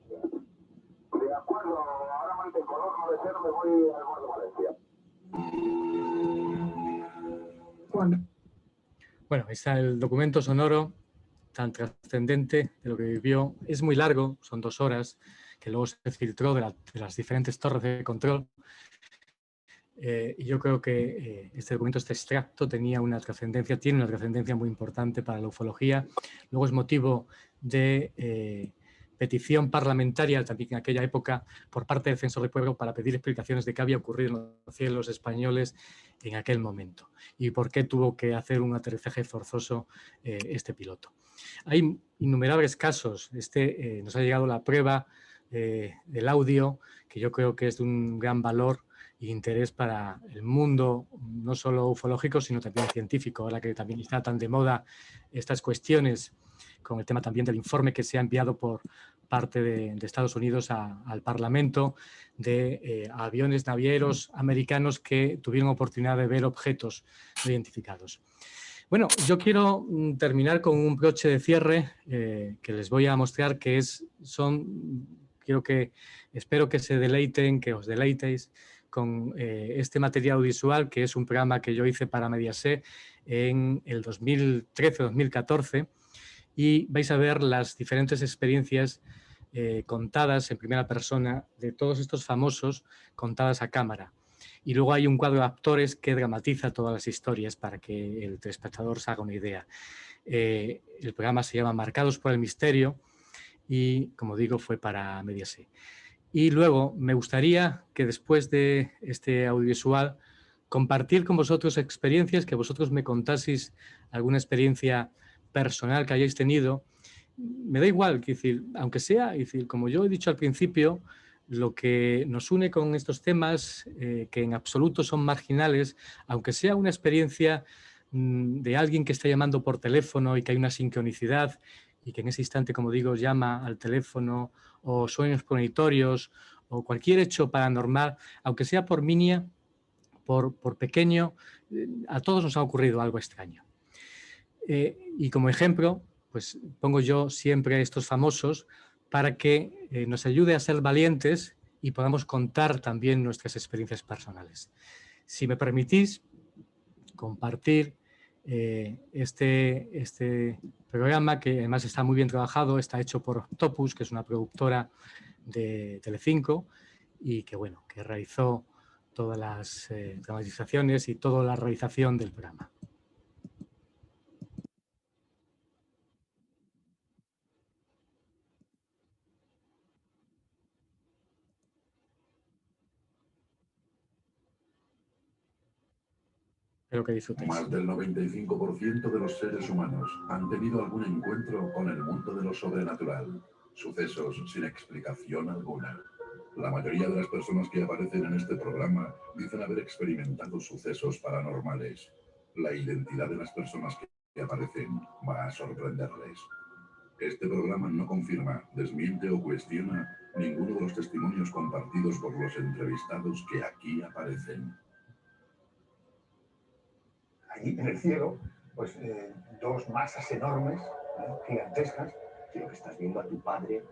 De acuerdo, ahora mantengo 290, me voy al borde de Valencia. Bueno, está el documento sonoro tan trascendente de lo que vivió. Es muy largo, son 2 horas, que luego se filtró de las diferentes torres de control. Y yo creo que este documento, este extracto, tiene una trascendencia muy importante para la ufología. Luego es motivo de petición parlamentaria también en aquella época por parte del Defensor del Pueblo para pedir explicaciones de qué había ocurrido en los cielos españoles en aquel momento y por qué tuvo que hacer un aterrizaje forzoso este piloto. Hay innumerables casos. Nos ha llegado la prueba del audio, que yo creo que es de un gran valor e interés para el mundo, no solo ufológico, sino también científico, ahora que también está tan de moda estas cuestiones, con el tema también del informe que se ha enviado por parte de Estados Unidos al Parlamento de aviones navieros americanos que tuvieron oportunidad de ver objetos no identificados. Bueno, yo quiero terminar con un broche de cierre que les voy a mostrar, que espero que se deleiten, que os deleitéis con este material audiovisual, que es un programa que yo hice para Mediaset en el 2013-2014, y vais a ver las diferentes experiencias contadas en primera persona de todos estos famosos, contadas a cámara. Y luego hay un cuadro de actores que dramatiza todas las historias para que el telespectador se haga una idea. El programa se llama Marcados por el Misterio y, como digo, fue para Mediaset. Y luego me gustaría que después de este audiovisual compartir con vosotros experiencias, que vosotros me contaseis alguna experiencia personal que hayáis tenido. Me da igual, aunque sea, como yo he dicho al principio, lo que nos une con estos temas, que en absoluto son marginales, aunque sea una experiencia de alguien que está llamando por teléfono y que hay una sincronicidad y que en ese instante, como digo, llama al teléfono, o sueños premonitorios, o cualquier hecho paranormal, aunque sea por minia, por pequeño, a todos nos ha ocurrido algo extraño. Y como ejemplo, pues pongo yo siempre a estos famosos para que nos ayude a ser valientes y podamos contar también nuestras experiencias personales. Si me permitís compartir este programa, que además está muy bien trabajado, está hecho por Octopus, que es una productora de Telecinco y que, bueno, que realizó todas las dramatizaciones y toda la realización del programa. Espero que disfrutéis. Más del 95% de los seres humanos han tenido algún encuentro con el mundo de lo sobrenatural, sucesos sin explicación alguna. La mayoría de las personas que aparecen en este programa dicen haber experimentado sucesos paranormales. La identidad de las personas que aparecen va a sorprenderles. Este programa no confirma, desmiente o cuestiona ninguno de los testimonios compartidos por los entrevistados que aquí aparecen. Allí en el cielo, pues 2 masas enormes, gigantescas, creo que estás viendo a tu padre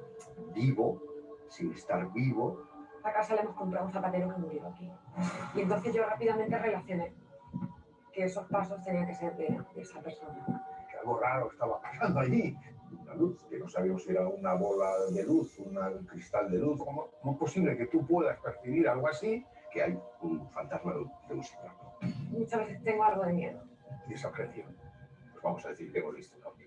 vivo, sin estar vivo. A casa le hemos comprado un zapatero que murió aquí. Y entonces yo rápidamente relacioné que esos pasos tenían que ser de esa persona. Que algo raro estaba pasando allí. Una luz, que no sabíamos si era una bola de luz, un cristal de luz. ¿Cómo es posible que tú puedas percibir algo así? Que hay un fantasma de un sitio. Muchas veces tengo algo de miedo. Y esa creación, pues vamos a decir que hemos visto un ovni.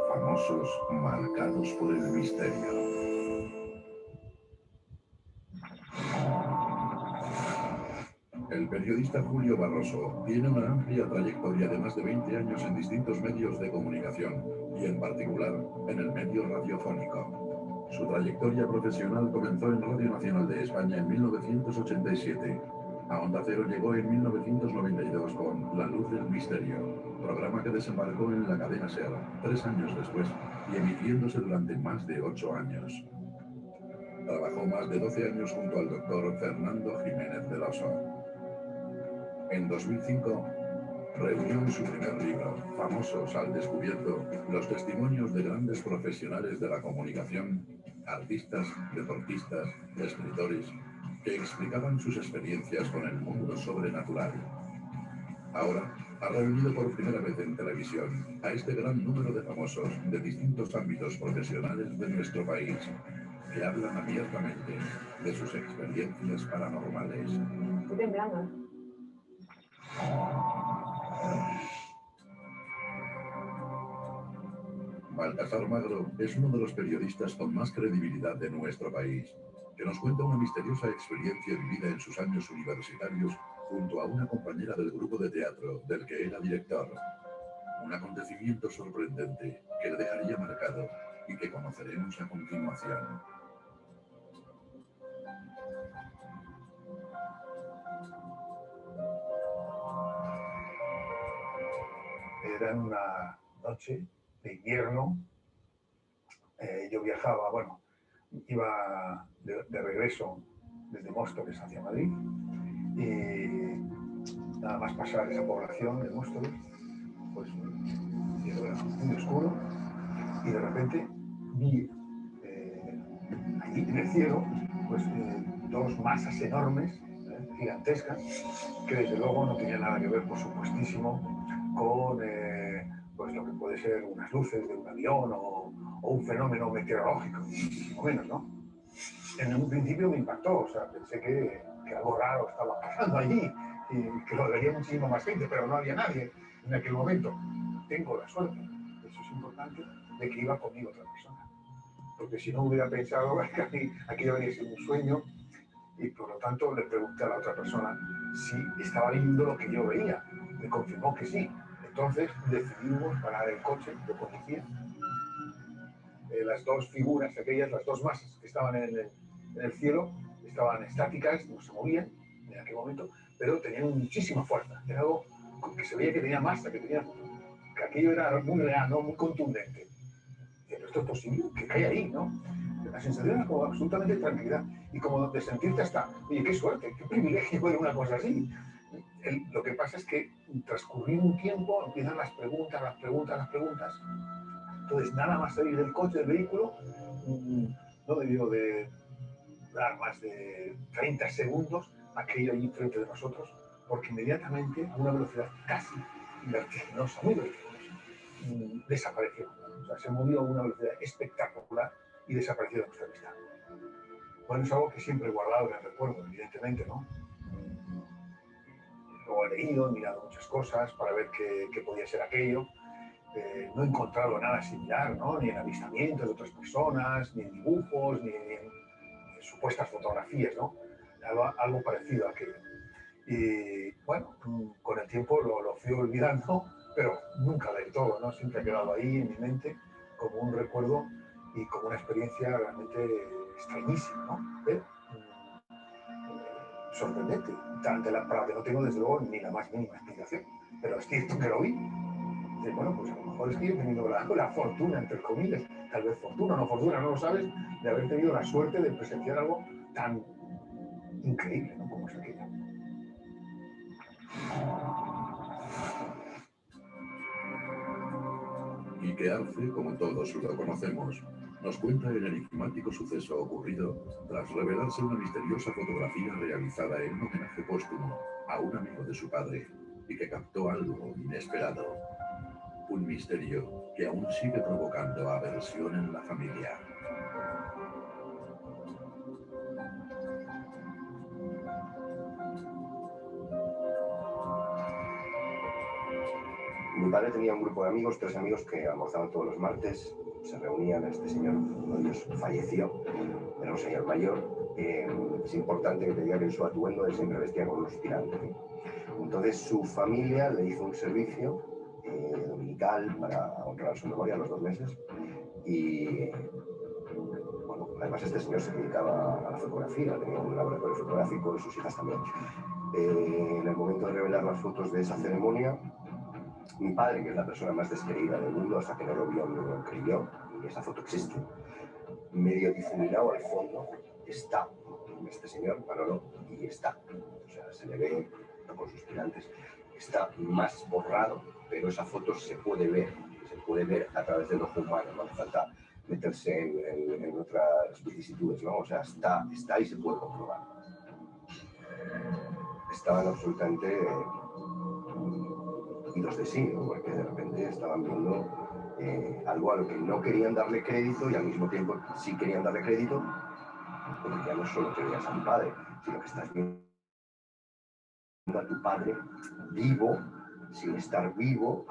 Famosos marcados por el misterio. El periodista Julio Barroso tiene una amplia trayectoria de más de 20 años en distintos medios de comunicación y en particular en el medio radiofónico. Su trayectoria profesional comenzó en Radio Nacional de España en 1987. A Onda Cero llegó en 1992 con La Luz del Misterio, programa que desembarcó en la cadena SER 3 años después y emitiéndose durante más de 8 años. Trabajó más de 12 años junto al doctor Fernando Jiménez del Oso. En 2005, reunió en su primer libro, Famosos al Descubierto, los testimonios de grandes profesionales de la comunicación artistas, deportistas, escritores, que explicaban sus experiencias con el mundo sobrenatural. Ahora ha reunido por primera vez en televisión a este gran número de famosos de distintos ámbitos profesionales de nuestro país, que hablan abiertamente de sus experiencias paranormales. Estoy temblando, ¿eh? Baltasar Magro es uno de los periodistas con más credibilidad de nuestro país, que nos cuenta una misteriosa experiencia vivida en sus años universitarios junto a una compañera del grupo de teatro del que era director. Un acontecimiento sorprendente que le dejaría marcado y que conoceremos a continuación. Era una noche de invierno. Yo viajaba, bueno, iba de regreso desde Móstoles hacia Madrid y nada más pasar esa población de Móstoles, pues era muy oscuro y de repente vi allí en el cielo pues dos masas enormes, gigantescas, que desde luego no tenían nada que ver, por supuestísimo, con pues lo que puede ser unas luces de un avión o un fenómeno meteorológico, o menos, ¿no? En un principio me impactó, o sea, pensé que algo raro estaba pasando allí y que lo vería muchísima más gente, pero no había nadie en aquel momento. Tengo la suerte, eso es importante, de que iba conmigo otra persona, porque si no hubiera pensado que aquello había sido un sueño, y por lo tanto le pregunté a la otra persona si estaba viendo lo que yo veía. Me confirmó que sí. Entonces decidimos parar el coche de policía. Las dos figuras, aquellas, las dos masas que estaban en el cielo, estaban estáticas, no se movían en aquel momento, pero tenían muchísima fuerza. Era algo que se veía que tenía masa, que aquello era muy real, ¿no? Muy contundente. Pero esto es posible, que cae ahí, ¿no? La sensación es como absolutamente tranquilidad y como de sentirte hasta, oye, qué suerte, qué privilegio ver una cosa así. Lo que pasa es que transcurrido un tiempo empiezan las preguntas. Entonces, nada más salir del coche, del vehículo, no debió de dar más de 30 segundos aquello allí frente de nosotros, porque inmediatamente, a una velocidad casi vertiginosa, muy vertiginosa, desapareció. O sea, se movió a una velocidad espectacular y desapareció de nuestra vista. Bueno, es algo que siempre he guardado en el recuerdo, evidentemente, ¿no? Luego he leído, he mirado muchas cosas para ver qué podía ser aquello. No he encontrado nada similar, ¿no? Ni en avistamientos de otras personas, ni en dibujos, ni en supuestas fotografías, ¿no? Algo parecido a aquello. Y bueno, con el tiempo lo fui olvidando, pero nunca del todo, ¿no? Siempre ha quedado ahí en mi mente como un recuerdo y como una experiencia realmente extrañísima, ¿no? Sorprendente, para la que no tengo desde luego ni la más mínima explicación, pero es cierto que lo vi. Y bueno, pues a lo mejor es que yo he tenido la fortuna, entre comillas, tal vez fortuna o no fortuna, no lo sabes, de haber tenido la suerte de presenciar algo tan increíble, ¿no? Como es aquello. Quique Arce, como todos lo conocemos, nos cuenta el enigmático suceso ocurrido tras revelarse una misteriosa fotografía realizada en un homenaje póstumo a un amigo de su padre y que captó algo inesperado. Un misterio que aún sigue provocando aversión en la familia. Mi padre tenía un grupo de amigos, 3 amigos que almorzaban todos los martes, se reunían. Este señor, uno de ellos falleció, era un señor mayor. Es importante que te diga que en su atuendo él siempre vestía con unos tirantes. Entonces su familia le hizo un servicio dominical para honrar su memoria a los 2 meses y bueno, además este señor se dedicaba a la fotografía, tenía un laboratorio fotográfico y sus hijas también. En el momento de revelar las fotos de esa ceremonia, mi padre, que es la persona más descreída del mundo, hasta que no lo vio, no lo creyó, y esa foto existe, medio difuminado al fondo, está este señor, Manolo, y está. O sea, se le ve con sus tirantes, está más borrado, pero esa foto se puede ver a través del ojo humano, no hace falta meterse en otras vicisitudes, ¿no? O sea, está y se puede comprobar. Estaban absolutamente idos de sí, ¿no? Porque de repente estaban viendo algo a lo que no querían darle crédito y al mismo tiempo sí querían darle crédito, porque ya no solo te veías a tu padre, sino que estás viendo a tu padre vivo, sin estar vivo,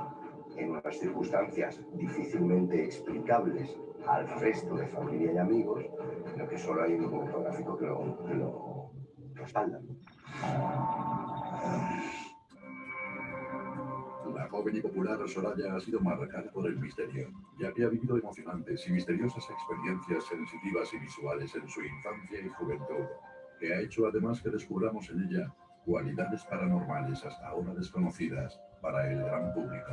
en unas circunstancias difícilmente explicables al resto de familia y amigos, pero que solo hay un documento fotográfico que lo respalda. La joven y popular Soraya ha sido marcada por el misterio, ya que ha vivido emocionantes y misteriosas experiencias sensitivas y visuales en su infancia y juventud, que ha hecho además que descubramos en ella cualidades paranormales hasta ahora desconocidas para el gran público.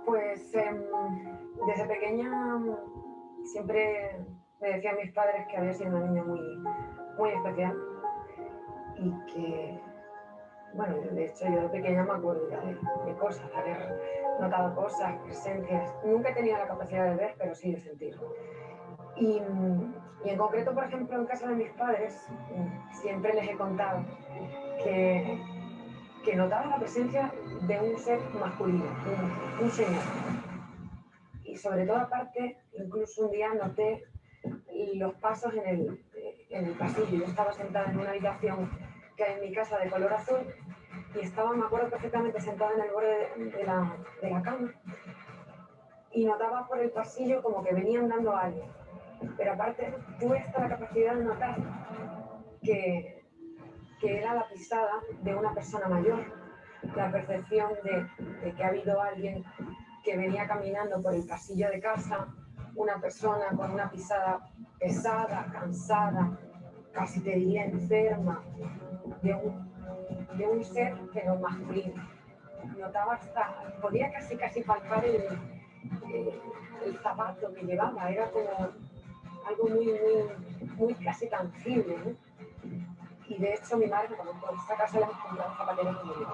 Pues desde pequeña siempre me decían mis padres que había sido una niña muy especial y que, bueno, de hecho yo de pequeña me acuerdo ya de cosas, de haber notado cosas, presencias. Nunca he tenido la capacidad de ver, pero sí de sentir. Y en concreto, por ejemplo, en casa de mis padres, siempre les he contado que notaba la presencia de un ser masculino, un señor. Y sobre todo, aparte, incluso un día noté los pasos en el pasillo. Yo estaba sentada en una habitación que hay en mi casa de color azul y estaba, me acuerdo perfectamente, sentada en el borde de la cama y notaba por el pasillo como que venía andando alguien. Pero aparte, tuve hasta la capacidad de notar que era la pisada de una persona mayor, la percepción de que ha habido alguien que venía caminando por el pasillo de casa, una persona con una pisada pesada, cansada, casi te diría enferma, de un ser pero masculino. Notaba hasta, podía casi palpar el zapato que llevaba, era como algo muy casi tangible, ¿no? Y de hecho mi madre, cuando por esta casa le hemos comprado zapateros muy bien.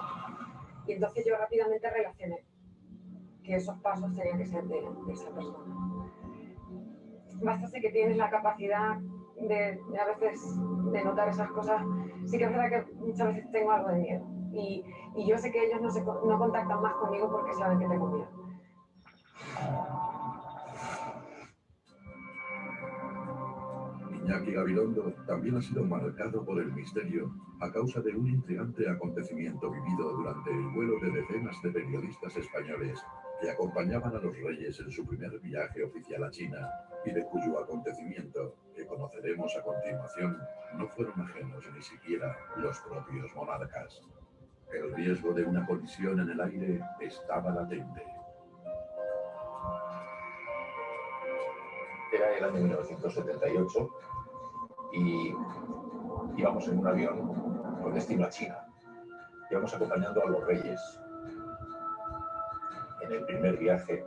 Y entonces yo rápidamente relacioné que esos pasos tenían que ser de esa persona. Basta que tienes la capacidad de a veces de notar esas cosas. Sí que es verdad que muchas veces tengo algo de miedo. Y yo sé que ellos no contactan más conmigo porque saben que tengo miedo. Iñaki Gabilondo también ha sido marcado por el misterio a causa de un intrigante acontecimiento vivido durante el vuelo de decenas de periodistas españoles que acompañaban a los reyes en su primer viaje oficial a China y de cuyo acontecimiento, que conoceremos a continuación, no fueron ajenos ni siquiera los propios monarcas. El riesgo de una colisión en el aire estaba latente. Era el año 1978 y íbamos en un avión con destino a China. Íbamos acompañando a los reyes en el primer viaje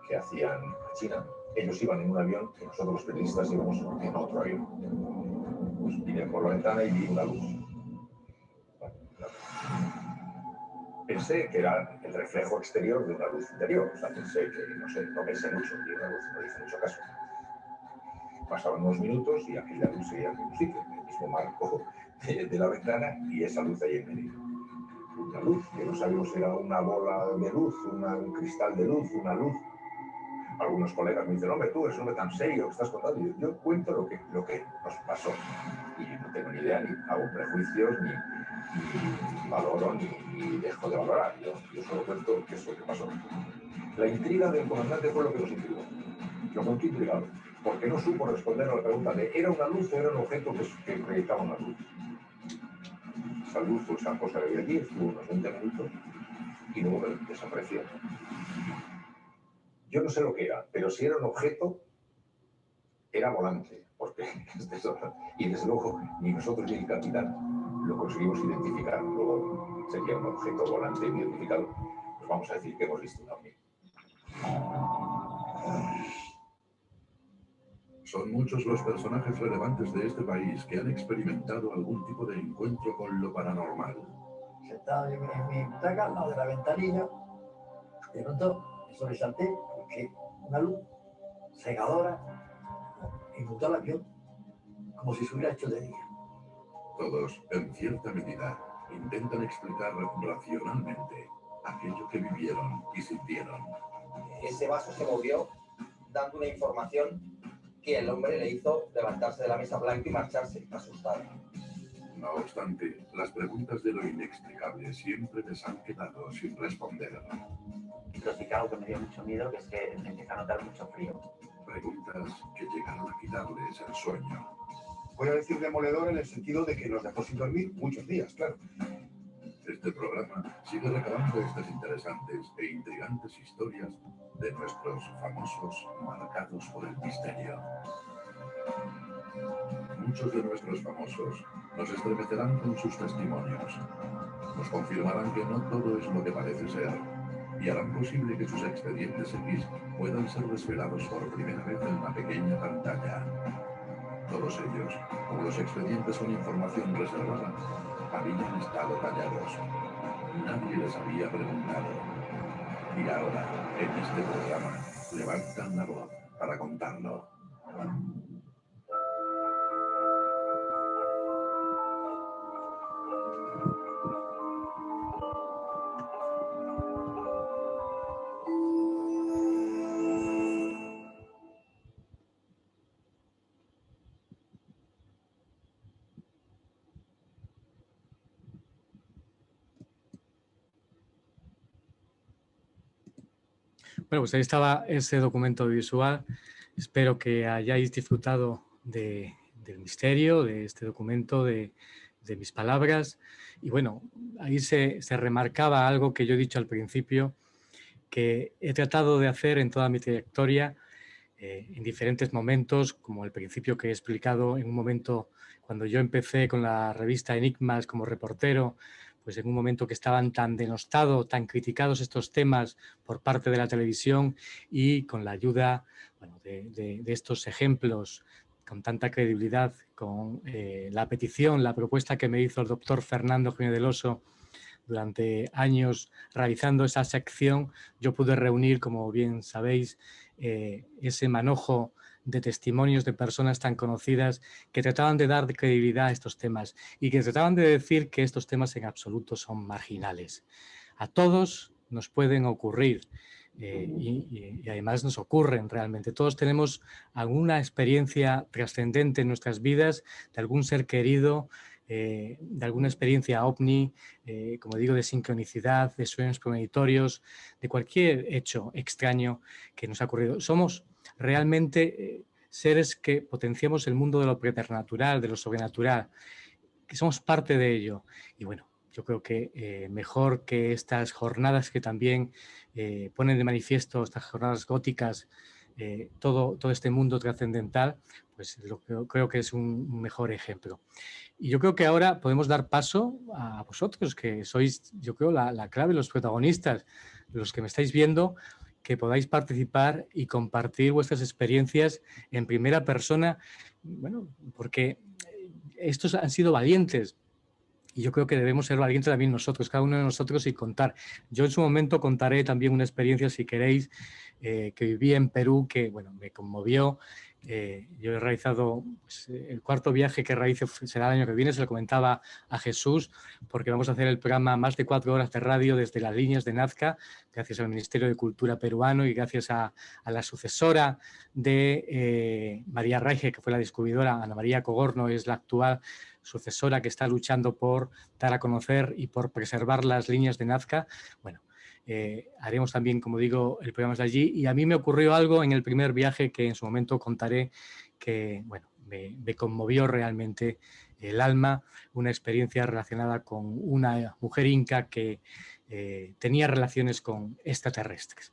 que hacían a China. Ellos iban en un avión y nosotros los periodistas íbamos en otro avión. Pues vine por la ventana y vi una luz. Pensé que era el reflejo exterior de una luz interior. O sea, pensé que, no pensé mucho, vi una luz, no hice mucho caso. Pasaban unos minutos y aquella luz seguía en el mismo sitio, en el mismo marco de la ventana y esa luz ahí en medio. Una luz, que no sabíamos si era una bola de luz, un cristal de luz, una luz. Algunos colegas me dicen, hombre, tú eres un hombre tan serio que estás contando. Y yo cuento lo que nos pasó. Y no tengo ni idea, ni hago prejuicios, ni valoro, ni dejo de valorar. Yo solo cuento qué es lo que pasó. La intriga del comandante fue lo que nos intrigó. Lo contó intrigado, porque no supo responder a la pregunta de ¿era una luz o era un objeto que proyectaba una luz? Esa luz fue esa cosa que había aquí, estuvo unos 20 minutos y luego desapareció. Yo no sé lo que era, pero si era un objeto, era volante, porque y desde luego ni nosotros ni el capitán lo conseguimos identificar. Luego sería un objeto volante identificado. Pues vamos a decir que hemos visto un ovni. Son muchos los personajes relevantes de este país que han experimentado algún tipo de encuentro con lo paranormal. Sentado en mi butaca, al lado de la ventanilla, de pronto me sobresalté porque una luz cegadora inundó el avión como si se hubiera hecho de día. Todos, en cierta medida, intentan explicar racionalmente aquello que vivieron y sintieron. Ese vaso se movió dando una información que el hombre le hizo levantarse de la mesa blanca y marcharse asustado. No obstante, las preguntas de lo inexplicable siempre les han quedado sin responder. Entonces, algo que me dio mucho miedo, que es que me empieza a notar mucho frío. Preguntas que llegaron a quitarles el sueño. Voy a decir demoledor en el sentido de que nos dejó sin dormir muchos días, claro. Este programa sigue recabando estas interesantes e intrigantes historias de nuestros famosos marcados por el misterio. Muchos de nuestros famosos nos estremecerán con sus testimonios. Nos confirmarán que no todo es lo que parece ser y harán posible que sus expedientes X puedan ser desvelados por primera vez en una pequeña pantalla. Todos ellos, como los expedientes con información reservada, habían estado tallados. Nadie les había preguntado. Y ahora, en este programa, levantan la voz para contarlo. Bueno, pues ahí estaba ese documento visual. Espero que hayáis disfrutado del misterio, de este documento, de mis palabras. Y bueno, ahí se remarcaba algo que yo he dicho al principio, que he tratado de hacer en toda mi trayectoria, en diferentes momentos, como al principio que he explicado, en un momento cuando yo empecé con la revista Enigmas como reportero, pues en un momento que estaban tan denostados, tan criticados estos temas por parte de la televisión, y con la ayuda, bueno, de estos ejemplos con tanta credibilidad, con la petición, la propuesta que me hizo el doctor Fernando Jiménez del Oso durante años realizando esa sección, yo pude reunir, como bien sabéis, ese manojo de testimonios de personas tan conocidas que trataban de dar credibilidad a estos temas y que trataban de decir que estos temas en absoluto son marginales. A todos nos pueden ocurrir y además nos ocurren realmente. Todos tenemos alguna experiencia trascendente en nuestras vidas, de algún ser querido, de alguna experiencia ovni, como digo, de sincronicidad, de sueños premonitorios, de cualquier hecho extraño que nos ha ocurrido. Somos realmente seres que potenciamos el mundo de lo preternatural, de lo sobrenatural, que somos parte de ello. Y bueno, yo creo que mejor que estas jornadas que también ponen de manifiesto, estas jornadas góticas, todo este mundo trascendental, pues creo que es un mejor ejemplo. Y yo creo que ahora podemos dar paso a vosotros, que sois, yo creo, la clave, los protagonistas, los que me estáis viendo, que podáis participar y compartir vuestras experiencias en primera persona, bueno, porque estos han sido valientes. Y yo creo que debemos ser valientes también nosotros, cada uno de nosotros, y contar. Yo en su momento contaré también una experiencia, si queréis, que viví en Perú, que bueno, me conmovió. Yo he realizado pues, el cuarto viaje que realice será el año que viene, se lo comentaba a Jesús, porque vamos a hacer el programa más de 4 horas de radio desde las líneas de Nazca, gracias al Ministerio de Cultura peruano y gracias a la sucesora de María Raige, que fue la descubridora. Ana María Cogorno es la actual sucesora que está luchando por dar a conocer y por preservar las líneas de Nazca. Bueno, haremos también, como digo, el programa de allí, y a mí me ocurrió algo en el primer viaje que en su momento contaré, que bueno, me conmovió realmente el alma, una experiencia relacionada con una mujer inca que tenía relaciones con extraterrestres.